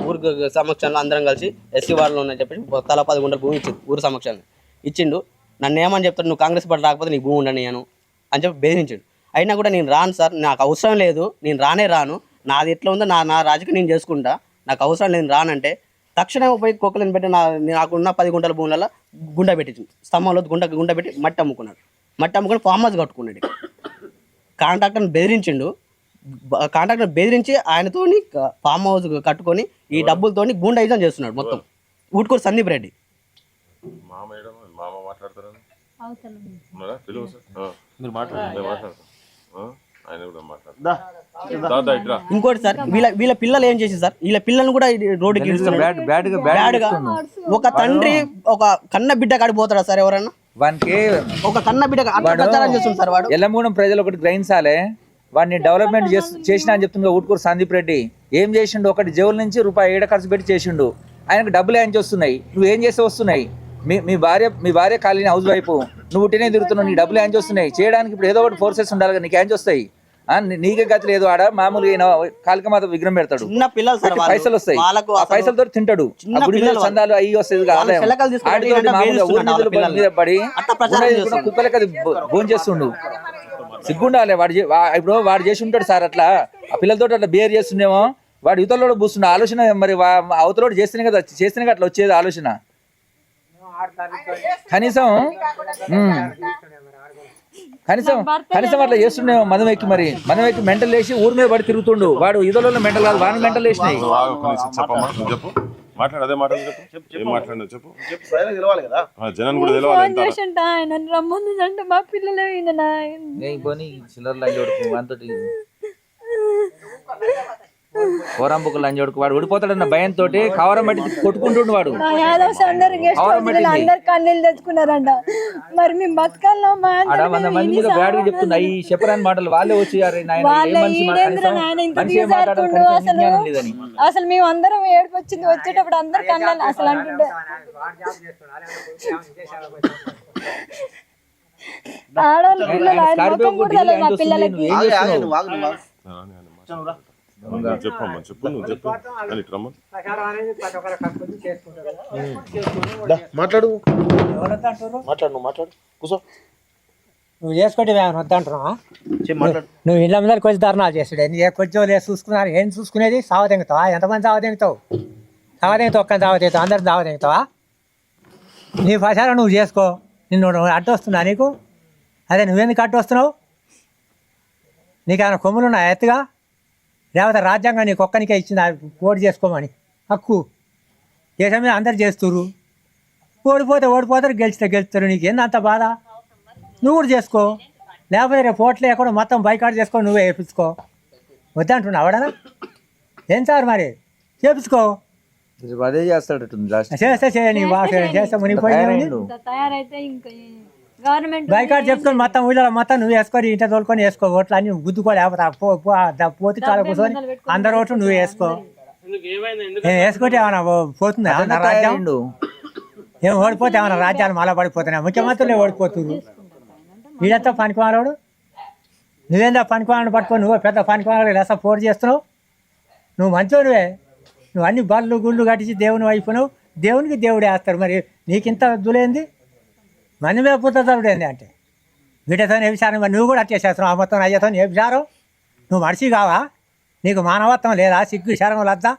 ఊరికి సమక్షంలో అందరం కలిసి ఎస్సీ వార్డులో ఉన్నాయని చెప్పి తలా 10 గుంటల భూమి ఇచ్చింది. ఊరు సమక్షంలో ఇచ్చిండు. నన్ను ఏమని చెప్తాడు, నువ్వు కాంగ్రెస్ పార్టీ రాకపోతే నీకు భూమి ఉండను నేను అని చెప్పి బెదిరించాడు. అయినా కూడా నేను రాను సార్, నాకు అవసరం లేదు, నేను రాను, నాది ఎట్లా ఉందో నా రాజకీయం నేను చేసుకుంటా, నాకు అవసరం లేదు, నేను రానంటే తక్షణమే పోయి కుక్కలను పెట్టి నాకున్న 10 గుంటల భూములలో గుండ పెట్టించింది. స్తంభంలో గుండ పెట్టి మట్టి అమ్ముకొని ఫామ్ హౌస్ కట్టుకున్నాడు. కాంట్రాక్టర్ని బెదిరించి ఆయనతోని ఫామ్ హౌస్ కట్టుకొని ఈ డబ్బులతోని గుండాయిజం చేస్తున్నాడు మొత్తం. ఊటుకూరు సందీప్ రెడ్డి. ఇంకోటి సార్, వీళ్ళ పిల్లలు ఏం చేసి సార్, వీళ్ళ పిల్లల్ని కూడా రోడ్డుకి బ్యాడ్గా ఒక తండ్రి ఒక కన్న బిడ్డ కాడిపోతాడా సార్? ఎవరన్నా వానికి ఒక కన్న బిడ్డ ప్రచారం చేస్తుంది సార్. వాడు ఎల్లమూడం ప్రజలు ఒకటి గ్రహించాలి, వాడిని డెవలప్మెంట్ చేసినా అని చెప్తున్నా. ఊటుకూరు సందీప్ రెడ్డి ఏం చేసిండు, ఒకటి జేబుల నుంచి ₹1 ఖర్చు పెట్టి చేసిండు. ఆయనకు డబ్బులు ఏం చేస్తున్నాయి, నువ్వు ఏం చేస్తే వస్తున్నాయి? మీ భార్య కాలిన హౌస్ వైఫ్, నువ్వు ఉట్టినే తిరుగుతున్నావు, నీ డబ్బులు ఏం చేస్తున్నాయి? చేయడానికి ఇప్పుడు ఏదో ఒకటి ఫోర్సెస్ ఉండాలి, నీకు ఏం చేస్తాయి? నీకే గతి లేదు. ఆడ మామూలుగా కాళిక మాత విగ్రహం పెడతాడు, చిన్న పిల్లలు సార్, పైసలు వస్తాయి, ఆ పైసలతో తింటాడు. చందాలు అయ్యి వస్తాయి, పడి కుక్కలకి అది భోజనం చేస్తుండు. సిగ్గుండాలి. వాడు చేసి ఉంటాడు సార్ అట్లా, ఆ పిల్లలతో అట్లా బిహేవ్ చేస్తుండేమో. వాడు యువతలో పూస్తున్న ఆలోచన మరి అవతలోడు చేస్తేనే అట్లా వచ్చేది ఆలోచన. కనీసం అట్లా చేస్తుండేమో. మనం ఎక్కి మెంటల్ వేసి ఊరి మీద పడి తిరుగుతుండు. వాడు ఇదోలో మెంటల్ కాదు, వాడిని మెంటల్ వేసినాయి. జనం కూడా తెలవాలి. మా పిల్లలు చిల్లర అంతటి కోరంబుకు లంజోడుకు వాడు ఓడిపోతాడన్న భయంతో కవరం బట్టి కొట్టుకుంటుండు. వాడు కన్నీళ్ళు తెచ్చుకున్నారంట. మరి మేము బతకాల్లో 100 మంది మీద బ్యాడ్ చెప్తున్నా ఈ చెప్పరాని మాటలు. వాళ్ళే వచ్చి అసలు మేము అందరం ఏడుపు వచ్చింది. వచ్చేటప్పుడు అందరు కన్నాను అసలు అంటుండే. ఆడవాళ్ళు పిల్లలు ఆయన మొత్తం కూడా తెలియదు మా పిల్లలకి. చెప్పు నువ్వు చెప్పు అని మాట్లాడు కూర్చో. నువ్వు చేసుకుంటే వద్దంటున్నావా? నువ్వు ఇళ్ళ మీద కొంచెం ధర్నాలు చేస్తాడు. కొంచెం లేదు చూసుకున్నారు. ఏం చూసుకునేది? సావదెంగుతావా? ఎంతమంది సావదెంగుతావు? ఒక్కని సావదెంగుతావు, అందరిని సావదెంగుతావా? నీ ప్రచారం నువ్వు చేసుకో. నిన్ను అడ్డు వస్తున్నా నీకు? అదే నువ్వెందుకు అడ్డు వస్తున్నావు? నీకేమైనా కొమ్ములు ఉన్నాయా ఎత్తుగా? లేకపోతే రాజ్యాంగం నీకు ఒక్కనికే ఇచ్చింది ఓటు చేసుకోమని హక్కు? దేశం మీద అందరు చేస్తున్నారు. ఓడిపోతారు, గెలుస్తారు. నీకు ఏందంత బాధ? నువ్వు కూడా చేసుకో. లేకపోతే రేపు ఓట్లు లేకుండా మొత్తం బైకాట్ చేసుకో, నువ్వే వేయించుకో. వద్దంటున్నా అవడనా? ఏం సార్ మరి చేపించుకో. అదే చేస్తాడు. చేస్తే చేయని చేస్తే మునిగిపోయింది. బైకాట్ చెప్పుకొని మొత్తం ఊళ్ళో మొత్తం నువ్వు వేసుకొని ఇంట తోలుకొని వేసుకో. ఓట్లు అన్ని గుద్దుకో. లేకపోతే పోతే చాలా కూర్చొని అందరు ఓట్లు నువ్వు వేసుకో. వేసుకుంటే ఏమన్నా పోతుంది రాజ్యం? ఏం ఓడిపోతే ఏమన్నా రాజ్యాలు మళ్ళా పడిపోతున్నాయి? ముఖ్యమంత్రులే ఓడిపోతున్నారు. వీడంతా పనికిమాలోడు. నువ్వేందా పనికిమాలను పట్టుకొని నువ్వు పెద్ద పనికిమాలు లేసా పోటీ చేస్తున్నావు? నువ్వు మంచోనివే. నువ్వు అన్ని బళ్ళు గుళ్ళు కట్టించి దేవుని అయిపోయినావు. దేవునికి దేవుడే వేస్తారు. మరి నీకింత దులేంది? మంది మీద పుట్టేది అంటే వీటితో వ్యభిచారం. మరి నువ్వు కూడా అట్టే చేస్తున్నావు. ఆ మొత్తం అయ్యతో వ్యభిచారం నువ్వు మనిషి కావా? నీకు మానవత్వం లేదా? సిగ్గు శరం లద్దా?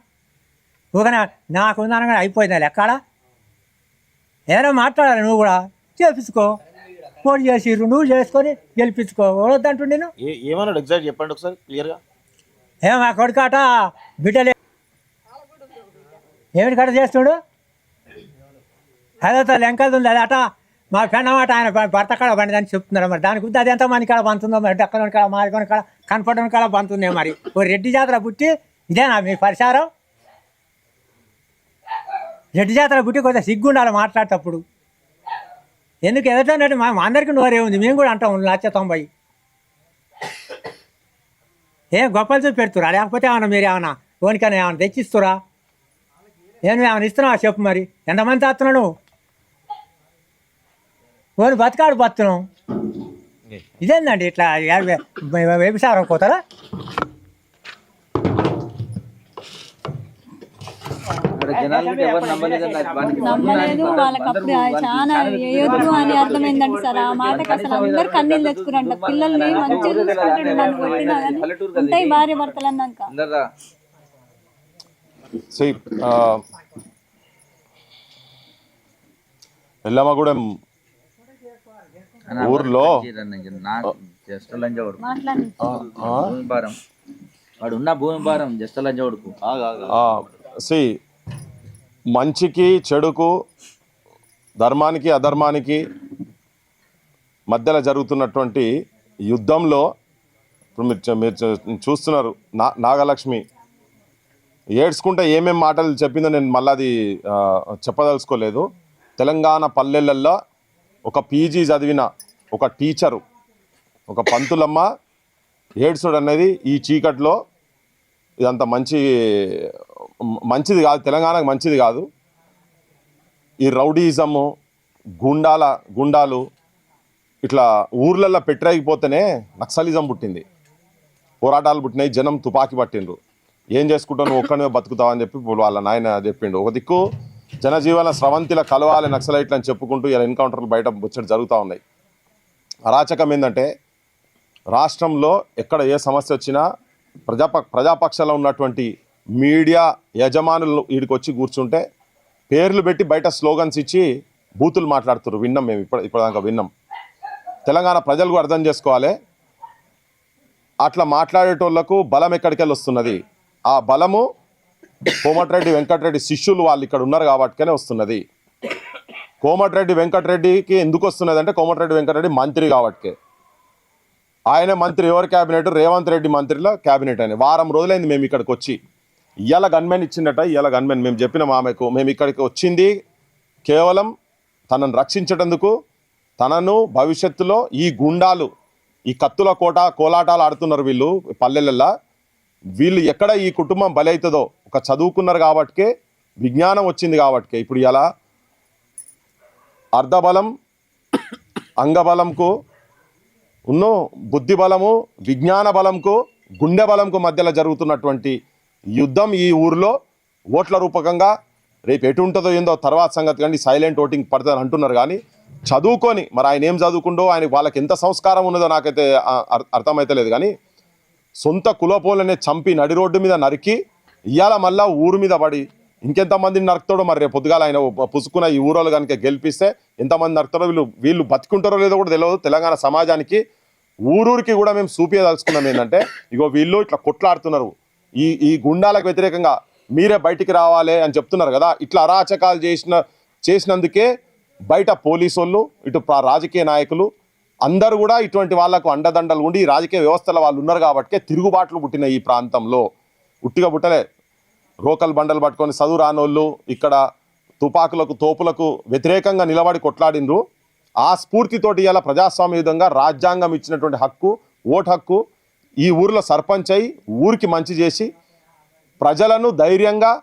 ఊకనే నాకు ఉందనగా అయిపోయిందా లెక్కడ? ఏదైనా మాట్లాడాలి నువ్వు కూడా, చేపించుకో. పోటీ చేసిర్రు, నువ్వు చేసుకొని గెలిపించుకో. వద్దంటు నేను ఏమన్నాడు ఎగ్జాక్ట్ చెప్పండి ఒకసారి క్లియర్గా. మా కొడుకాట బిడ్డలే ఏమిటి కట్ట చేస్తుడు? అదే లెంకలు ఉంది అదట మా పెన్నమాట ఆయన భర్త కాడ పండిదని చెప్తున్నారు. మరి దానికి గురించి అది ఎంత మంది కాడ పంతుందో, మరి డక్కని కాడ మారికొని కాడ కనపడని కాడ పంతుందే. మరి ఓ రెడ్డి జాతర పుట్టి ఇదేనా మీ పరిసారం? రెడ్డి జాతర పుట్టి కొంచెం సిగ్గుండాలి మాట్లాడేటప్పుడు. ఎందుకు ఎదుటన్నట్టు మా అందరికీ నోరే ఉంది, మేము కూడా అంటాం 1,90,000. ఏం గొప్పలు చూసి పెడుతురా? లేకపోతే ఏమన్నా మీరు ఏమన్నా ఓనికైనా ఏమన్నా తెచ్చిస్తురా? ఏమైనా ఇస్తున్నావా చెప్పు. మరి ఎంతమంది తాస్తున్నావు నువ్వు? ఓని బతకాడు బతున్నావు. ఇదేందండి ఇట్లా వ్యభిచారం పోతారా? నమ్మలేదు వాళ్ళకి. అప్పుడు చాలా వేయొద్దు అని అర్థమైందండి సార్. ఆ మాటకి అసలు అందరు కన్నీళ్ళు తెచ్చుకురంట. పిల్లల్ని మంచిగా చూసుకుంటాడు, నన్ను కొట్టినా కానీ ఉంటాయి భార్య భర్తలు అన్నాక. ఎల్లమ్మగూడెం ఊర్లో వాడు ఉన్న భూమి భారం జస్ట్ లంచోడుకు. మంచికి చెడుకు, ధర్మానికి అధర్మానికి మధ్యలో జరుగుతున్నటువంటి యుద్ధంలో ఇప్పుడు మీరు చూస్తున్నారు. నాగలక్ష్మి ఏడ్చుకుంటే ఏమేం మాటలు చెప్పిందో నేను మళ్ళీ అది చెప్పదలుచుకోలేదు. తెలంగాణ పల్లెలల్లో ఒక పీజీ చదివిన ఒక టీచరు, ఒక పంతులమ్మ ఏడ్చుడు అనేది ఈ చీకట్లో ఇదంత మంచిది కాదు, తెలంగాణకు మంచిది కాదు. ఈ రౌడీజము, గుండాలు ఇట్లా ఊర్లల్లో పెట్టరేగిపోతేనే నక్సలిజం పుట్టింది, పోరాటాలు పుట్టినాయి, జనం తుపాకీ పట్టిండ్రు. ఏం చేసుకుంటావు నువ్వు ఒక్కనే బతుకుతావు అని చెప్పి వాళ్ళ నాయన చెప్పిండు. ఒక దిక్కు జనజీవన స్రవంతిల కలవాలి నక్సలైట్లు అని చెప్పుకుంటూ ఇలా ఎన్కౌంటర్లు బయట ముచ్చట జరుగుతూ ఉన్నాయి. అరాచకం ఏంటంటే రాష్ట్రంలో ఎక్కడ ఏ సమస్య వచ్చినా ప్రజాపక్షంలో ఉన్నటువంటి మీడియా యజమానులు వీడికి వచ్చి కూర్చుంటే పేర్లు పెట్టి బయట స్లోగన్స్ ఇచ్చి బూతులు మాట్లాడుతున్నారు. విన్నాం, మేము ఇప్పటిదాకా విన్నాం. తెలంగాణ ప్రజలు కూడా అర్థం చేసుకోవాలి, అట్లా మాట్లాడేటోళ్లకు బలం ఎక్కడికి వెళ్ళి వస్తున్నది. ఆ బలము కోమటిరెడ్డి వెంకటరెడ్డి శిష్యులు వాళ్ళు ఇక్కడ ఉన్నారు కాబట్టినే వస్తున్నది. కోమటిరెడ్డి వెంకటరెడ్డికి ఎందుకు వస్తున్నది అంటే కోమటిరెడ్డి వెంకటరెడ్డి మంత్రి కాబట్టి. ఆయన మంత్రి ఎవరి క్యాబినెట్? రేవంత్ రెడ్డి మంత్రిలో క్యాబినెట్ అని. వారం రోజులైంది మేము ఇక్కడికి వచ్చి. ఇవాళ గన్మెన్ ఇచ్చిందట. ఇవాళ గన్మెన్ మేము చెప్పిన ఆమెకు మేము ఇక్కడికి వచ్చింది కేవలం తనను రక్షించేటందుకు. తనను భవిష్యత్తులో ఈ గుండాలు, ఈ కత్తుల కోలాటాలు ఆడుతున్నారు వీళ్ళు పల్లెలల్లో. వీళ్ళు ఎక్కడ ఈ కుటుంబం బలవుతుందో, ఒక చదువుకున్నారు కాబట్టికే, విజ్ఞానం వచ్చింది కాబట్టికే ఇప్పుడు ఇలా అర్ధబలం అంగబలంకు బుద్ధి బలము విజ్ఞాన బలంకు గుండె బలంకు మధ్యలో జరుగుతున్నటువంటి యుద్ధం ఈ ఊరిలో ఓట్ల రూపకంగా రేపు ఎటు ఉంటుందో ఏందో తర్వాత సంగతి. కానీ సైలెంట్ ఓటింగ్ పడుతుంది అంటున్నారు. కానీ చదువుకొని మరి ఆయన ఏం చదువుకుంటో ఆయన వాళ్ళకి ఎంత సంస్కారం ఉన్నదో నాకైతే అర్థమైతే లేదు. కానీ సొంత కులపోలనే చంపి నడి రోడ్డు మీద నరికి ఇవాళ మళ్ళా ఊరు మీద పడి ఇంకెంతమందిని నరుకుతాడో మరి రేపు పొద్దుగాల ఆయన పుసుకున్న ఈ ఊరోళ్ళు కనుక గెలిపిస్తే ఎంతమంది నరుకుతారో, వీళ్ళు బతుకుంటారో లేదో కూడా తెలియదు. తెలంగాణ సమాజానికి ఊరూరికి కూడా మేము చూపించదలుచుకున్నాం ఏంటంటే ఇగో వీళ్ళు ఇట్లా కొట్లాడుతున్నారు, ఈ గుండాలకు వ్యతిరేకంగా మీరే బయటికి రావాలి అని చెప్తున్నారు కదా. ఇట్లా అరాచకాలు చేసినందుకే బయట పోలీసు వాళ్ళు, ఇటు రాజకీయ నాయకులు అందరూ కూడా ఇటువంటి వాళ్లకు అండదండలు ఉండి ఈ రాజకీయ వ్యవస్థల వాళ్ళు ఉన్నారు కాబట్టి తిరుగుబాట్లు పుట్టిన ఈ ప్రాంతంలో. ఉట్టిగా పుట్టలే. రోకల్ బండలు పట్టుకొని చదువు రానోళ్ళు ఇక్కడ తుపాకులకు తోపులకు వ్యతిరేకంగా నిలబడి కొట్లాడినరు. ఆ స్ఫూర్తితోటి ఇలా ప్రజాస్వామ్యయుతంగా రాజ్యాంగం ఇచ్చినటువంటి హక్కు, ఓటు హక్కు ఈ ఊరిలో సర్పంచ్ అయి ఊరికి మంచి చేసి ప్రజలను ధైర్యంగా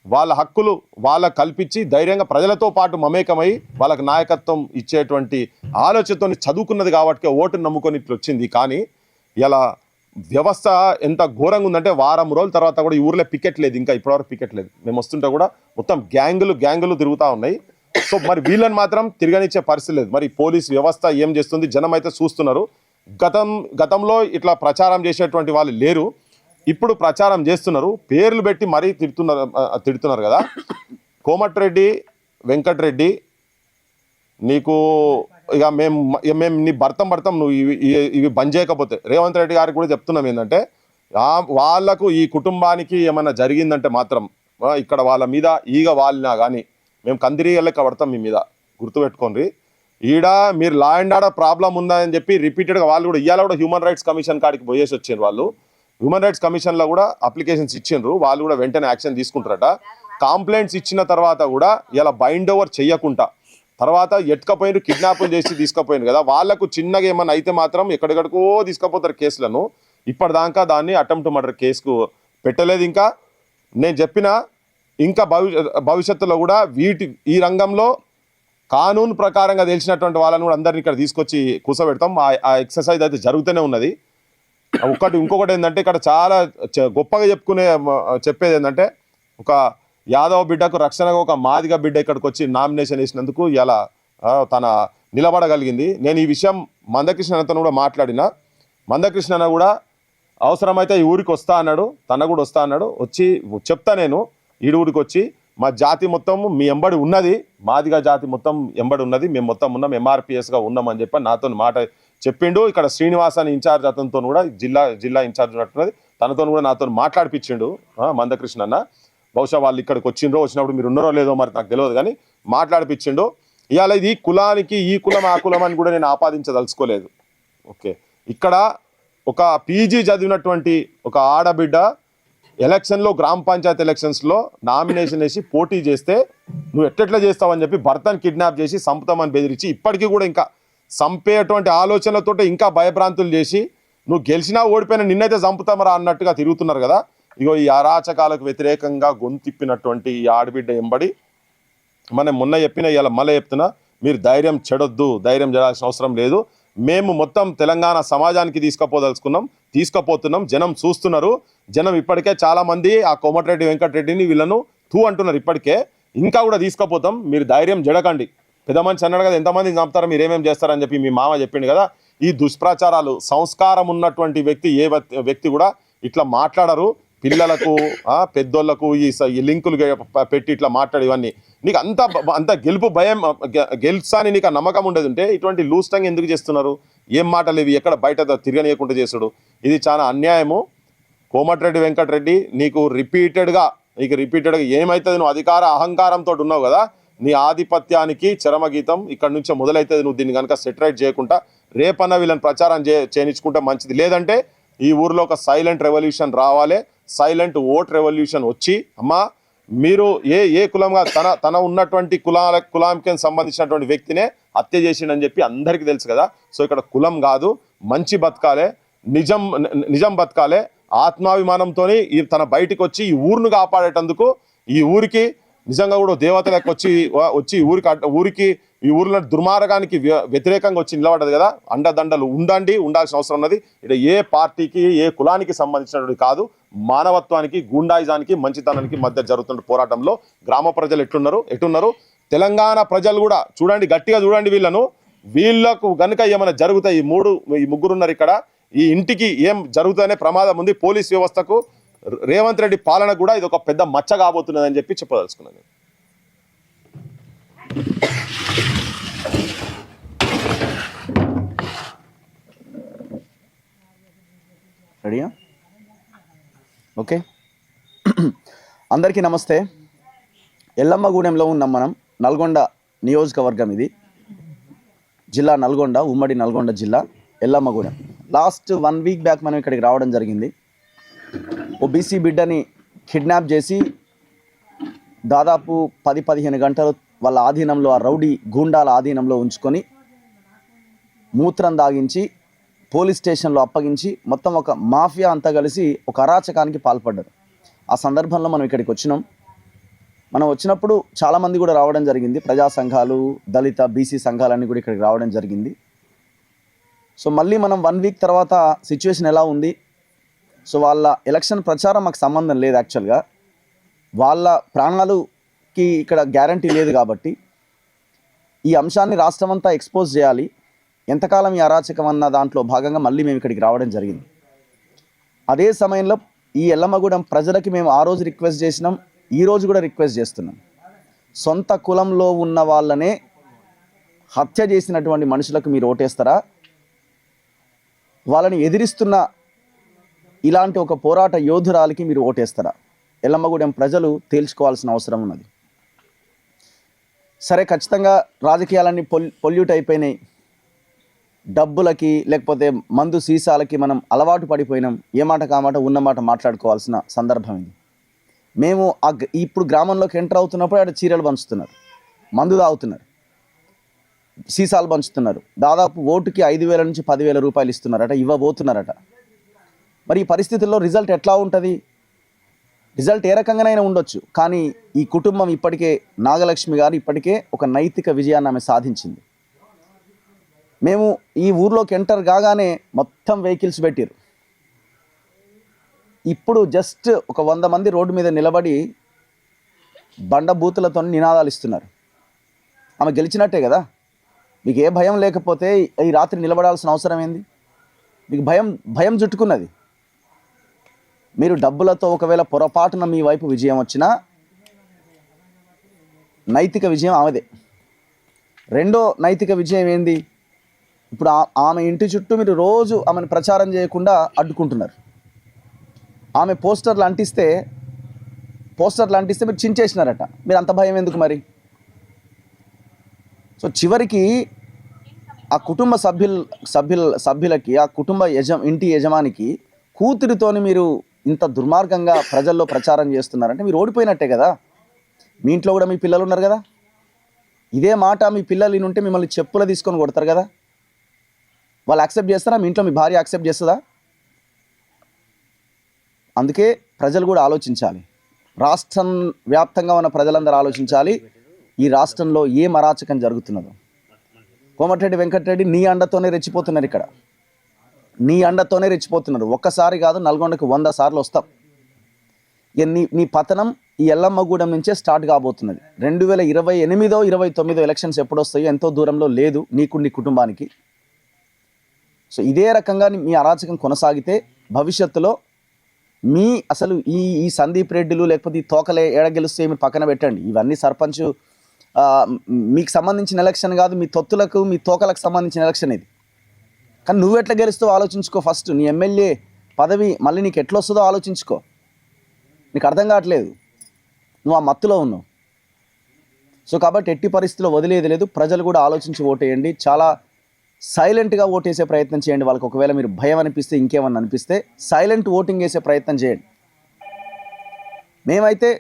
వాళ్ళ హక్కులు వాళ్ళకు కల్పించి ధైర్యంగా ప్రజలతో పాటు మమేకమై వాళ్ళకు నాయకత్వం ఇచ్చేటువంటి ఆలోచనతో చదువుకున్నది కాబట్టి ఓటును నమ్ముకొని ఇట్లా వచ్చింది. కానీ ఇలా వ్యవస్థ ఎంత ఘోరంగా ఉందంటే వారం రోజుల తర్వాత కూడా ఈ ఊర్లో పికెట్ లేదు, ఇంకా ఇప్పటివరకు పికెట్ లేదు. మేము వస్తుంటే కూడా మొత్తం గ్యాంగులు తిరుగుతూ ఉన్నాయి. సో మరి వీళ్ళని మాత్రం తిరగనిచ్చే పరిస్థితి లేదు. మరి పోలీస్ వ్యవస్థ ఏం చేస్తుంది జనం అయితే చూస్తున్నారు. గతంలో ఇట్లా ప్రచారం చేసేటువంటి వాళ్ళు లేరు, ఇప్పుడు ప్రచారం చేస్తున్నారు, పేర్లు పెట్టి మరీ తిడుతున్నారు కదా. కోమటిరెడ్డి వెంకటరెడ్డి నీకు ఇక మేము నీ భర్తం నువ్వు ఇవి బంద్ చేయకపోతే, రేవంత్ రెడ్డి గారికి కూడా చెప్తున్నాం ఏంటంటే వాళ్ళకు ఈ కుటుంబానికి ఏమన్నా జరిగిందంటే మాత్రం ఇక్కడ వాళ్ళ మీద ఈగ వాలినా కానీ మేము కందిరీగలెక్క పడతాం మీ మీద, గుర్తుపెట్టుకోండి. ఈడ మీరు లా అండ్ ఆర్డర్ ప్రాబ్లం ఉందని చెప్పి రిపీటెడ్గా వాళ్ళు కూడా ఇవాళ కూడా హ్యూమన్ రైట్స్ కమిషన్ కాడికి పోయేసి వచ్చారు. వాళ్ళు హ్యూమన్ రైట్స్ కమిషన్లో కూడా అప్లికేషన్స్ ఇచ్చిండ్రు, వాళ్ళు కూడా వెంటనే యాక్షన్ తీసుకుంటారట. కంప్లైంట్స్ ఇచ్చిన తర్వాత కూడా ఇలా బైండ్ ఓవర్ చెయ్యకుండా తర్వాత ఎట్టుకపోయిన కిడ్నాప్లు చేసి తీసుకుపోయింది కదా, వాళ్ళకు చిన్నగా ఏమన్నా అయితే మాత్రం ఎక్కడికడికో తీసుకుపోతారు కేసులను. ఇప్పటిదాకా దాన్ని అటెంప్ట్ మర్డర్ కేసుకు పెట్టలేదు. ఇంకా నేను చెప్పిన ఇంకా భవిష్యత్తులో కూడా ఈ రంగంలో కానూన్ ప్రకారంగా తెలిసినటువంటి వాళ్ళని కూడా అందరినీ ఇక్కడ తీసుకొచ్చి కూర్చోబెడతాం. ఆ ఎక్సర్సైజ్ అయితే జరుగుతూనే ఉన్నది. ఇంకొకటి ఏంటంటే ఇక్కడ చాలా గొప్పగా చెప్పేది ఏంటంటే ఒక యాదవ బిడ్డకు రక్షణగా ఒక మాదిగ బిడ్డ ఇక్కడికి వచ్చి నామినేషన్ వేసినందుకు ఇలా తన నిలబడగలిగింది. నేను ఈ విషయం మందకృష్ణతో కూడా మాట్లాడిన, మందకృష్ణ కూడా అవసరమైతే ఈ ఊరికి వస్తా అన్నాడు, తన కూడా వస్తా అన్నాడు. వచ్చి చెప్తా నేను ఈ ఊరికి వచ్చి మా జాతి మొత్తం మీ ఎంబడి ఉన్నది, మాదిగా జాతి మొత్తం ఎంబడి ఉన్నది, మేము మొత్తం ఉన్నాం, ఎంఆర్పిఎస్గా ఉన్నామని చెప్పి నాతో మాట చెప్పిండు. ఇక్కడ శ్రీనివాస్ అని ఇన్ఛార్జ్ అతనితో కూడా జిల్లా ఇన్ఛార్జ్ ఉన్నట్టున్నది, తనతో కూడా నాతో మాట్లాడిపించిండు మందకృష్ణ అన్న. బహుశా వాళ్ళు ఇక్కడికి వచ్చినప్పుడు మీరు ఉన్నారో లేదో మరి నాకు తెలియదు, కానీ మాట్లాడిపించిండు. ఇవాళ ఇది కులానికి ఈ కులం ఆ కులం అని కూడా నేను ఆపాదించదలుచుకోలేదు. ఓకే, ఇక్కడ ఒక పీజీ చదివినటువంటి ఒక ఆడబిడ్డ ఎలక్షన్లో గ్రామ పంచాయతీ ఎలక్షన్స్లో నామినేషన్ వేసి పోటీ చేస్తే నువ్వు ఎట్లా చేస్తావని చెప్పి భర్తను కిడ్నాప్ చేసి చంపుతామని బెదిరించి ఇప్పటికీ కూడా ఇంకా చంపేటువంటి ఆలోచనలతో ఇంకా భయభ్రాంతులు చేసి నువ్వు గెలిచినా ఓడిపోయినా నిన్నైతే చంపుతామరా అన్నట్టుగా తిరుగుతున్నారు కదా. ఇగో ఈ అరాచకాలకు వ్యతిరేకంగా గొంతిప్పినటువంటి ఈ ఆడబిడ్డ ఎంబడి మనం మొన్న చెప్పిన ఇలా మళ్ళీ చెప్తున్నా, మీరు ధైర్యం చెడొద్దు, ధైర్యం చేయాల్సిన అవసరం లేదు. మేము మొత్తం తెలంగాణ సమాజానికి తీసుకుపోతున్నాం. జనం చూస్తున్నారు. జనం ఇప్పటికే చాలామంది ఆ కోమటిరెడ్డి వెంకటరెడ్డిని వీళ్ళను అంటున్నారు. ఇప్పటికే ఇంకా కూడా తీసుకుపోతాం, మీరు ధైర్యం జడకండి. పెద్ద మనిషి అన్నాడు కదా, ఎంతమంది చంపుతారో మీరు ఏమేమి చేస్తారని చెప్పి మీ మామ చెప్పిండు కదా. ఈ దుష్ప్రచారాలు, సంస్కారం ఉన్నటువంటి వ్యక్తి కూడా ఇట్లా మాట్లాడరు. పిల్లలకు పెద్దోళ్లకు ఈ లింకులు పెట్టి ఇట్లా మాట్లాడి ఇవన్నీ నీకు అంత గెలుపు భయం గెలుసాని నీకు ఆ నమ్మకం ఉండేది ఉంటే ఇటువంటి లూజ్ టంగ్ ఎందుకు చేస్తున్నారు? ఏం మాటలు ఇవి? ఎక్కడ బయట తిరగనీయకుండా చేసుడు ఇది చాలా అన్యాయము. కోమటిరెడ్డి వెంకటరెడ్డి నీకు రిపీటెడ్గా ఏమైతుంది, నువ్వు అహంకారంతో ఉన్నావు కదా, నీ ఆధిపత్యానికి చరమగీతం ఇక్కడ నుంచే మొదలైతుంది. నువ్వు దీన్ని కనుక సెటరైట్ చేయకుండా రేపన్నా వీళ్ళని ప్రచారం చేయించుకుంటే మంచిది. లేదంటే ఈ ఊరిలో ఒక సైలెంట్ రెవల్యూషన్ రావాలి, సైలెంట్ ఓట్ రెవల్యూషన్ వచ్చి అమ్మా మీరు ఏ కులంగా తన ఉన్నటువంటి కులానికి సంబంధించినటువంటి వ్యక్తినే హత్య చేసిండని చెప్పి అందరికీ తెలుసు కదా. సో ఇక్కడ కులం కాదు, మంచి బతకాలే, నిజం బతకాలే, ఆత్మాభిమానంతో తన బయటికి వచ్చి ఈ ఊరును కాపాడేటందుకు ఈ ఊరికి నిజంగా కూడా దేవతలకు వచ్చి ఈ ఊరిలో దుర్మార్గానికి వ్యతిరేకంగా వచ్చి నిలబడ్డది కదా. అండదండలు ఉండాల్సిన అవసరం ఉన్నది. ఇది ఏ పార్టీకి ఏ కులానికి సంబంధించినటువంటి కాదు, మానవత్వానికి గూండాయిజానికి మంచితనానికి మధ్య జరుగుతున్న పోరాటంలో గ్రామ ప్రజలు ఎట్టున్నారు. తెలంగాణ ప్రజలు కూడా చూడండి, గట్టిగా చూడండి. వీళ్ళకు గనుక ఏమైనా జరుగుతాయి, ఈ ముగ్గురున్నారు ఇక్కడ, ఈ ఇంటికి ఏం జరుగుతాయనే ప్రమాదం ఉంది. పోలీస్ వ్యవస్థకు రేవంత్ రెడ్డి పాలన కూడా ఇది ఒక పెద్ద మచ్చ కాబోతున్నదని చెప్పి చెప్పదలుచుకున్నాను. రెడీయా? ఓకే, అందరికీ నమస్తే. ఎల్లమ్మగూడెంలో ఉన్నాం మనం. నల్గొండ నియోజకవర్గం ఇది, జిల్లా నల్గొండ, ఉమ్మడి నల్గొండ జిల్లా, ఎల్లమ్మగూడెం. లాస్ట్ 1 వీక్ బ్యాక్ మనం ఇక్కడికి రావడం జరిగింది. ఓబీసీ బిడ్డని కిడ్నాప్ చేసి దాదాపు 10-15 గంటలు వాళ్ళ ఆధీనంలో, ఆ రౌడీ గూండాల ఆధీనంలో ఉంచుకొని మూత్రం దాగించి పోలీస్ స్టేషన్లో అప్పగించి మొత్తం ఒక మాఫియా అంతా కలిసి ఒక అరాచకానికి పాల్పడ్డారు. ఆ సందర్భంలో మనం ఇక్కడికి వచ్చినాం. మనం వచ్చినప్పుడు చాలామంది కూడా రావడం జరిగింది. ప్రజా సంఘాలు, దళిత బీసీ సంఘాలన్నీ కూడా ఇక్కడికి రావడం జరిగింది. సో మళ్ళీ మనం 1 వీక్ తర్వాత సిచ్యువేషన్ ఎలా ఉంది, సో వాళ్ళ ఎలక్షన్ ప్రచారం మాకు సంబంధం లేదు. యాక్చువల్గా వాళ్ళ ప్రాణాలకి ఇక్కడ గ్యారంటీ లేదు కాబట్టి ఈ అంశాన్ని రాష్ట్రం అంతా ఎక్స్పోజ్ చేయాలి. ఎంతకాలం ఈ అరాచకం అన్న దాంట్లో భాగంగా మళ్ళీ మేము ఇక్కడికి రావడం జరిగింది. అదే సమయంలో ఈ ఎల్లమ్మగూడెం ప్రజలకి మేము ఆ రోజు రిక్వెస్ట్ చేసినాం, ఈ రోజు కూడా రిక్వెస్ట్ చేస్తున్నాం. సొంత కులంలో ఉన్న వాళ్ళనే హత్య చేసినటువంటి మనుషులకు మీరు ఓటేస్తారా? వాళ్ళని ఎదిరిస్తున్న ఇలాంటి ఒక పోరాట యోధురాలికి మీరు ఓటేస్తారా? ఎల్లమ్మగూడెం ప్రజలు తేల్చుకోవాల్సిన అవసరం ఉన్నది. సరే, ఖచ్చితంగా రాజకీయాలన్నీ పొల్యూట్ అయిపోయినాయి, డబ్బులకి లేకపోతే మందు సీసాలకి మనం అలవాటు పడిపోయినాం, ఏ మాట కామాట ఉన్నమాట మాట్లాడుకోవాల్సిన సందర్భం ఇది. మేము ఇప్పుడు గ్రామంలోకి ఎంటర్ అవుతున్నప్పుడు అక్కడ చీరలు పంచుతున్నారు, మందు తాగుతున్నారు, సీసాలు పంచుతున్నారు, దాదాపు ఓటుకి 5,000 నుంచి 10,000 రూపాయలు ఇస్తున్నారట, ఇవ్వబోతున్నారట. మరి ఈ పరిస్థితుల్లో రిజల్ట్ ఎట్లా ఉంటుంది? రిజల్ట్ ఏ రకంగానైనా ఉండొచ్చు, కానీ ఈ కుటుంబం ఇప్పటికే, నాగలక్ష్మి గారు ఇప్పటికే ఒక నైతిక విజయాన్ని ఆమె సాధించింది. మేము ఈ ఊర్లోకి ఎంటర్ కాగానే మొత్తం వెహికల్స్ పెట్టారు. ఇప్పుడు జస్ట్ ఒక 100 మంది రోడ్డు మీద నిలబడి బండ బూతులతో నినాదాలు ఇస్తున్నారు. ఆమె గెలిచినట్టే కదా. మీకు ఏ భయం లేకపోతే ఈ రాత్రి నిలబడాల్సిన అవసరం ఏంది? మీకు భయం చుట్టుకున్నది. మీరు డబ్బులతో ఒకవేళ పొరపాటున మీ వైపు విజయం వచ్చినా నైతిక విజయం ఆమెదే. రెండో నైతిక విజయం ఏంది? ఇప్పుడు ఆమె ఇంటి చుట్టూ మీరు రోజు ఆమెను ప్రచారం చేయకుండా అడ్డుకుంటున్నారు. ఆమె పోస్టర్లు అంటిస్తే మీరు చించేసినారట. మీరు అంత భయం ఎందుకు మరి? సో చివరికి ఆ కుటుంబ సభ్యులకి, ఆ కుటుంబ ఇంటి యజమానికి కూతురితోని మీరు ఇంత దుర్మార్గంగా ప్రజల్లో ప్రచారం చేస్తున్నారంటే మీరు ఓడిపోయినట్టే కదా. మీ ఇంట్లో కూడా మీ పిల్లలు ఉన్నారు కదా. ఇదే మాట మీ పిల్లలు ఉంటే మిమ్మల్ని చెప్పులు తీసుకొని కొడతారు కదా. వాళ్ళు యాక్సెప్ట్ చేస్తారా? మీ ఇంట్లో మీ భార్య యాక్సెప్ట్ చేస్తుందా? అందుకే ప్రజలు కూడా ఆలోచించాలి. రాష్ట్రం వ్యాప్తంగా ఉన్న ప్రజలందరూ ఆలోచించాలి, ఈ రాష్ట్రంలో ఏం అరాచకం జరుగుతున్నదో. కోమటిరెడ్డి వెంకటరెడ్డి నీ అండతోనే రెచ్చిపోతున్నారు. ఇక్కడ నీ అండతోనే రెచ్చిపోతున్నారు. ఒక్కసారి కాదు, నల్గొండకు 100 సార్లు వస్తాం. ఇక నీ పతనం ఈ ఎల్లమ్మగూడెం నుంచే స్టార్ట్ కాబోతున్నది. 2028, 29 ఎలక్షన్స్ ఎప్పుడు వస్తాయో ఎంతో దూరంలో లేదు నీకు, నీ కుటుంబానికి. సో ఇదే రకంగా మీ అరాచకం కొనసాగితే భవిష్యత్తులో అసలు ఈ సందీప్ రెడ్డిలు లేకపోతే ఈ తోకలే ఏడగెలుస్తే మీరు పక్కన పెట్టండి. ఇవన్నీ సర్పంచ్ మీకు సంబంధించిన ఎలక్షన్ కాదు, మీ తొత్తులకు మీ తోకలకు సంబంధించిన ఎలక్షన్ ఇది. కానీ నువ్వు ఎట్లా గెలుస్తావో ఆలోచించుకో. ఫస్ట్ నీ ఎమ్మెల్యే పదవి మళ్ళీ నీకు ఎట్లా వస్తుందో ఆలోచించుకో. నీకు అర్థం కావట్లేదు, నువ్వు ఆ మత్తులో ఉన్నావు. సో కాబట్టి ఎట్టి పరిస్థితుల్లో వదిలేది లేదు. ప్రజలు కూడా ఆలోచించి ఓటేయండి. చాలా సైలెంట్గా ఓటేసే ప్రయత్నం చేయండి. వాళ్ళకి ఒకవేళ మీరు భయం అనిపిస్తే, ఇంకేమన్నా అనిపిస్తే సైలెంట్ ఓటింగ్ వేసే ప్రయత్నం చేయండి. మేమైతే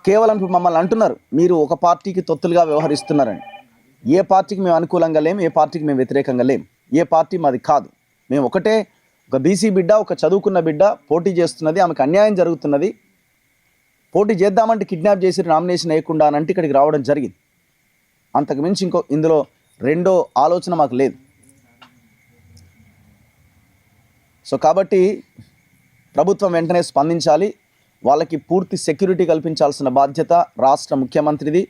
కేవలం మమ్మల్ని అంటున్నారు మీరు ఒక పార్టీకి తొత్తులుగా వ్యవహరిస్తున్నారని. ఏ పార్టీకి మేము అనుకూలంగా లేం, ఏ పార్టీకి మేము వ్యతిరేకంగా లేం. ఏ పార్టీ మాది కాదు. మేము ఒకటే, ఒక బీసీ బిడ్డ, ఒక చదువుకున్న బిడ్డ పోటీ చేస్తున్నది, ఆమెకు అన్యాయం జరుగుతున్నది. పోటీ చేద్దామంటే కిడ్నాప్ చేసి నామినేషన్ వేయకుండా అంటే ఇక్కడికి రావడం జరిగింది. అంతకు మించి ఇందులో రెండో ఆలోచన మాకు లేదు. సో కాబట్టి ప్రభుత్వం వెంటనే స్పందించాలి. వాళ్ళకి పూర్తి సెక్యూరిటీ కల్పించాల్సిన బాధ్యత రాష్ట్ర ముఖ్యమంత్రిది.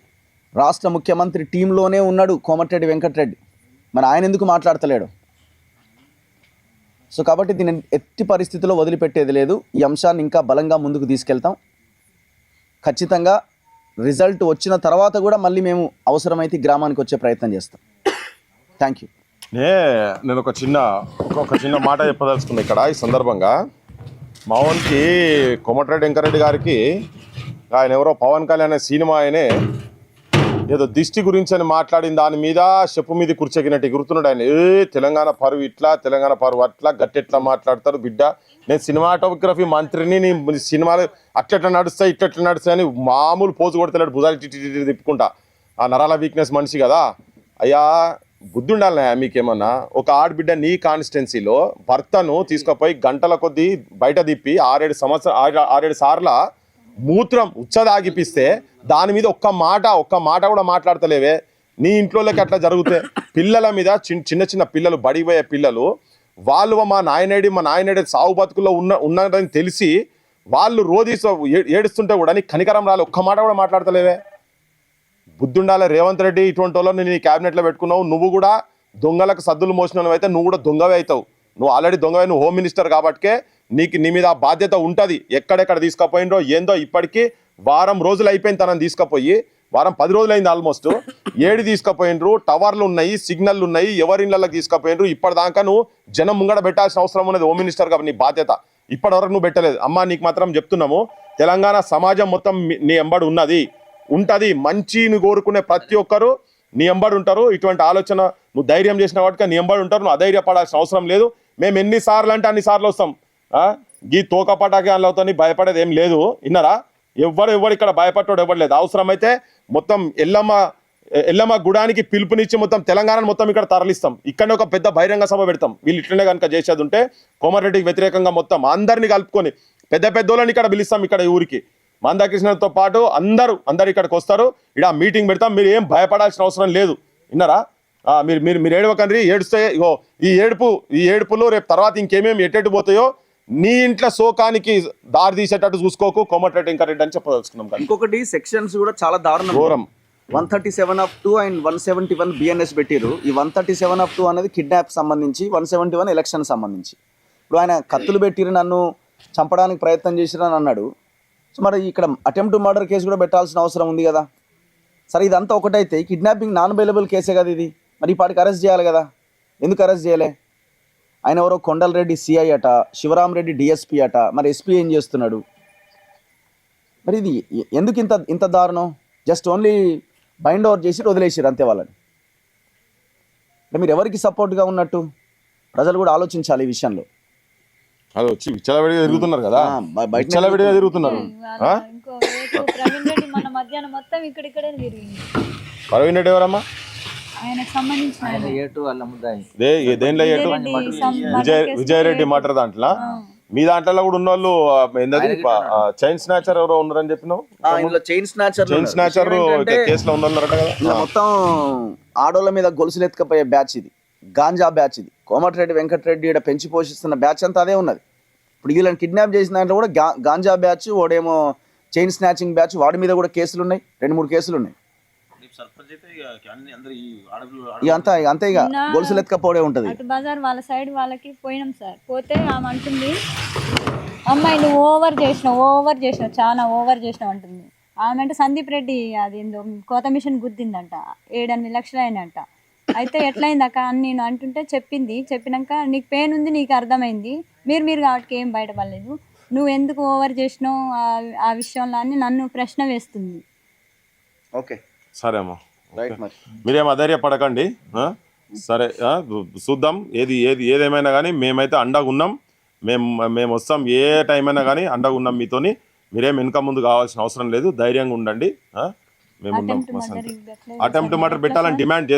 రాష్ట్ర ముఖ్యమంత్రి టీంలోనే ఉన్నాడు కోమటిరెడ్డి వెంకటరెడ్డి. మరి ఆయన ఎందుకు మాట్లాడతలేడు? సో కాబట్టి దీన్ని ఎట్టి పరిస్థితుల్లో వదిలిపెట్టేది లేదు. ఈ అంశాన్ని ఇంకా బలంగా ముందుకు తీసుకెళ్తాం. ఖచ్చితంగా రిజల్ట్ వచ్చిన తర్వాత కూడా మళ్ళీ మేము అవసరమైతే గ్రామానికి వచ్చే ప్రయత్నం చేస్తాం. Thank you. నేను ఒక చిన్న మాట చెప్పదలుచుకున్నా ఇక్కడ ఈ సందర్భంగా. మా వానికి కోమటిరెడ్డి వెంకరెడ్డి గారికి ఆయన ఎవరో పవన్ కళ్యాణ్ అనే సినిమా ఆయనే ఏదో దిష్టి గురించి అని మాట్లాడిన దాని మీద చెప్పు మీద కూర్చోగినట్టు ఎగురుతున్నాడు ఆయన. తెలంగాణ పరువు ఇట్లా, తెలంగాణ పరువు అట్లా, గట్టెట్లా మాట్లాడతారు బిడ్డ, నేను సినిమాటోగ్రఫీ మంత్రిని, నీ సినిమాలు అట్లెట్లా నడుస్తాయి ఇట్లెట్లా నడుస్తాయి అని మామూలు పోజు కొడతలేడు, భుజాలు టిటి తిప్పుకుంటా. ఆ నరాల వీక్నెస్ మనిషి కదా. అయ్యా బుద్ధి ఉండాలి మీకేమన్నా. ఒక ఆడబిడ్డ నీ కాన్స్టిట్యున్సీలో భర్తను తీసుకుపోయి గంటల కొద్దీ బయట తిప్పి 6-7 సార్ల మూత్రం ఉచ్చదాగిపిస్తే దాని మీద ఒక్క మాట కూడా మాట్లాడతలేవే. నీ ఇంట్లోకి అట్లా జరుగుతాయి. పిల్లల మీద చిన్న పిల్లలు, బడిపోయే పిల్లలు, వాళ్ళు మా నాయనేడి సాగు బతుకుల్లో ఉన్నదని తెలిసి వాళ్ళు రోజు ఏడుస్తుంటే కూడా నీ కనికరం రాలే, ఒక్క మాట కూడా మాట్లాడతలేవే. బుద్ధి ఉండాలి రేవంత్ రెడ్డి. ఇటువంటి వాళ్ళని నీ క్యాబినెట్లో పెట్టుకున్నావు. నువ్వు కూడా దొంగలకు సద్దులు మోసినవి అయితే నువ్వు కూడా దొంగవే అవుతావు. నువ్వు ఆల్రెడీ దొంగవే, నువ్వు హోమ్ మినిస్టర్ కాబట్టికే నీ మీద ఆ బాధ్యత ఉంటుంది. ఎక్కడెక్కడ తీసుకుపోయినరో ఏందో ఇప్పటికీ వారం రోజులు అయిపోయింది తనని తీసుకుపోయి, వారం 10 రోజులు అయింది ఆల్మోస్ట్. ఏడి తీసుకుపోయినరు, టవర్లు ఉన్నాయి, సిగ్నల్లు ఉన్నాయి, ఎవరి ఇళ్ళకి తీసుకుపోయినరు. ఇప్పటిదాకా నువ్వు జనం ముంగడ పెట్టాల్సిన అవసరం ఉన్నది హోమ్ మినిస్టర్ కాబట్టి నీ బాధ్యత. ఇప్పటివరకు నువ్వు పెట్టలేదు. అమ్మ నీకు మాత్రం చెప్తున్నాము, తెలంగాణ సమాజం మొత్తం నీ ఎంబడి ఉంటుంది. మంచిని కోరుకునే ప్రతి ఒక్కరు నీ ఎంబడి ఉంటారు. ఇటువంటి ఆలోచన నువ్వు ధైర్యం చేసిన వాటికి నీ ఎంబడి ఉంటారు. నువ్వు అధైర్యపడాల్సిన అవసరం లేదు. మేము ఎన్నిసార్లు అంటే అన్నిసార్లు వస్తాం. గీ తోకపాటాకి వాళ్ళతో భయపడేది ఏం లేదు. విన్నారా? ఎవరు ఇక్కడ భయపడ్డాడు ఎవరు లేదు. అవసరమైతే మొత్తం ఎల్లమ్మ గుడానికి పిలుపునిచ్చి మొత్తం తెలంగాణ మొత్తం ఇక్కడ తరలిస్తాం. ఇక్కడనే ఒక పెద్ద బహిరంగ సభ పెడతాం. వీళ్ళు ఇట్లనే కనుక చేసేది ఉంటే కోమటిరెడ్డికి వ్యతిరేకంగా మొత్తం అందరినీ కలుపుకొని పెద్దోళ్ళని ఇక్కడ పిలుస్తాం. ఇక్కడ ఈ ఊరికి మందాకృష్ణతో పాటు అందరు ఇక్కడికి వస్తారు. ఇక్కడ మీటింగ్ పెడతాం. మీరు ఏం భయపడాల్సిన అవసరం లేదు. విన్నారా? మీరు ఏడవకండి. ఏడుస్తే ఈ ఏడుపులు రేపు తర్వాత ఇంకేమేమి ఎట్టెట్టు పోతాయో నీ ఇంట్లో శోకానికి దారి తీసేటట్టు చూసుకోకు. కోమటిరెడ్డి వెంకటరెడ్డి అని చెప్పదలుచుకున్నాం. ఇంకొకటి సెక్షన్స్ కూడా చాలా దారుణం. ఘోరం. 137(2) అండ్ 171 బిఎన్ఎస్ పెట్టిరు. ఈ 137(2) అనేది కిడ్నాప్ సంబంధించి, 171 ఎలక్షన్ సంబంధించి. ఇప్పుడు ఆయన కత్తులు పెట్టిరు, నన్ను చంపడానికి ప్రయత్నం చేసిరని అన్నాడు. సో మరి ఇక్కడ అటెంప్ట్ మర్డర్ కేసు కూడా పెట్టాల్సిన అవసరం ఉంది కదా. సరే ఇదంతా ఒకటైతే కిడ్నాపింగ్ నాన్ అవైలబుల్ కేసే కదా ఇది. మరి ఈ పాటికి అరెస్ట్ చేయాలి కదా. ఎందుకు అరెస్ట్ చేయలే? ఆయన ఎవరో కొండలరెడ్డి సిఐ అట, శివరామరెడ్డి డిఎస్పీ అట. మరి ఎస్పీ ఏం చేస్తున్నాడు? మరి ఇది ఎందుకు ఇంత దారుణం? జస్ట్ ఓన్లీ బైండ్ ఓవర్ చేసి వదిలేసారు అంతే వాళ్ళని. అంటే మీరు ఎవరికి సపోర్ట్గా ఉన్నట్టు ప్రజలు కూడా ఆలోచించాలి ఈ విషయంలో. అది వచ్చి విచ్చలవిడిగా తిరుగుతున్నారు కదా, విచ్చలవిడిగా తిరుగుతున్నారు. ఇంకో ప్రవీణ్ రెడ్డి మన మధ్యాహ్నం మొత్తం ఇక్కడిక్కడే తిరిగింది. ప్రవీణ్ రెడ్డి ఎవరమ్మా? ఆయనకు సంబంధించిన దేంట్లో విజయరెడ్డి మటర్ దాంట్లో మీ దాంట్లో కూడా ఉన్న వాళ్ళు ఏంటది చైన్ స్నాచర్ ఎవరో ఉన్నారని చెప్పినావు. చైన్ స్నాచర్ కేసులో ఉన్నారట కదా. మొత్తం ఆడోళ్ళ మీద గొలుసులు ఎత్తుకపోయే బ్యాచ్ ఇది, గాంజా బ్యాచ్ ఇది. కోమటిరెడ్డి వెంకటరెడ్డి ఇక్కడ పెంచి పోషిస్తున్న బ్యాచ్ అంతా అదే ఉన్నది. ఇప్పుడు వీళ్ళని కిడ్నాప్ చేసిన దాంట్లో కూడా గాంజా బ్యాచ్, వాడేమో చైన్ స్నాచింగ్ బ్యాచ్, వాడి మీద కూడా కేసులు ఉన్నాయి. 2-3 కేసులు ఉన్నాయి. అంతే ఇక గొలుసులు ఎత్తుకపోవడే ఉంటది. అటు బజార్ వాళ్ళ సైడ్ వాళ్ళకి పోయినాం సార్. పోతే ఆమె అంటుంది, అమ్మాయి నువ్వు ఓవర్ చేసినావు చాలా ఓవర్ చేసినావు అంటుంది. ఆమె అంటే సందీప్ రెడ్డి అది ఏందో కోత మిషన్ గుద్దిందంట, 7-8 లక్షలు అయినంట. అయితే ఎట్లయింది అక్క అని నేను అంటుంటే చెప్పినాక నీకు పెయిన్ ఉంది, నీకు అర్థమైంది, మీరు కాబట్టి ఏం బయటపడలేదు, నువ్వు ఎందుకు ఓవర్ చేసినావు ఆ విషయంలో అని నన్ను ప్రశ్న వేస్తుంది. ఓకే సరే అమ్మా, మీరేం అధైర్యపడకండి. సరే చూద్దాం. ఏదేమైనా కానీ మేమైతే అండగా ఉన్నాం. మేము వస్తాం. ఏ టైం అయినా కానీ అండగా ఉన్నాం మీతోని. మీరేం వెనుక ముందు కావాల్సిన అవసరం లేదు. ధైర్యంగా ఉండండి. మేము ఉన్నాం. అటెంప్ట్ మర్డర్ పెట్టాలని డిమాండ్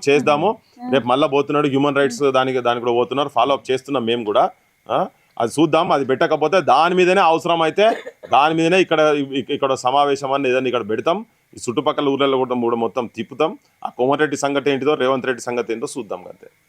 చేద్దాము. రేపు మళ్ళీ పోతున్నాడు హ్యూమన్ రైట్స్ దానికి కూడా పోతున్నారు. ఫాలో అప్ చేస్తున్నాం మేము కూడా. అది చూద్దాం. అది పెట్టకపోతే దాని మీదనే అవసరం అయితే దాని మీదనే ఇక్కడ సమావేశం అని ఏదైనా ఇక్కడ పెడతాం. ఈ చుట్టుపక్కల ఊర్లలో కూడా మొత్తం తిప్పుతాం. ఆ కోమటిరెడ్డి సంగతి ఏంటిదో, రేవంత్ రెడ్డి సంగతి ఏంటో చూద్దాం అంతే.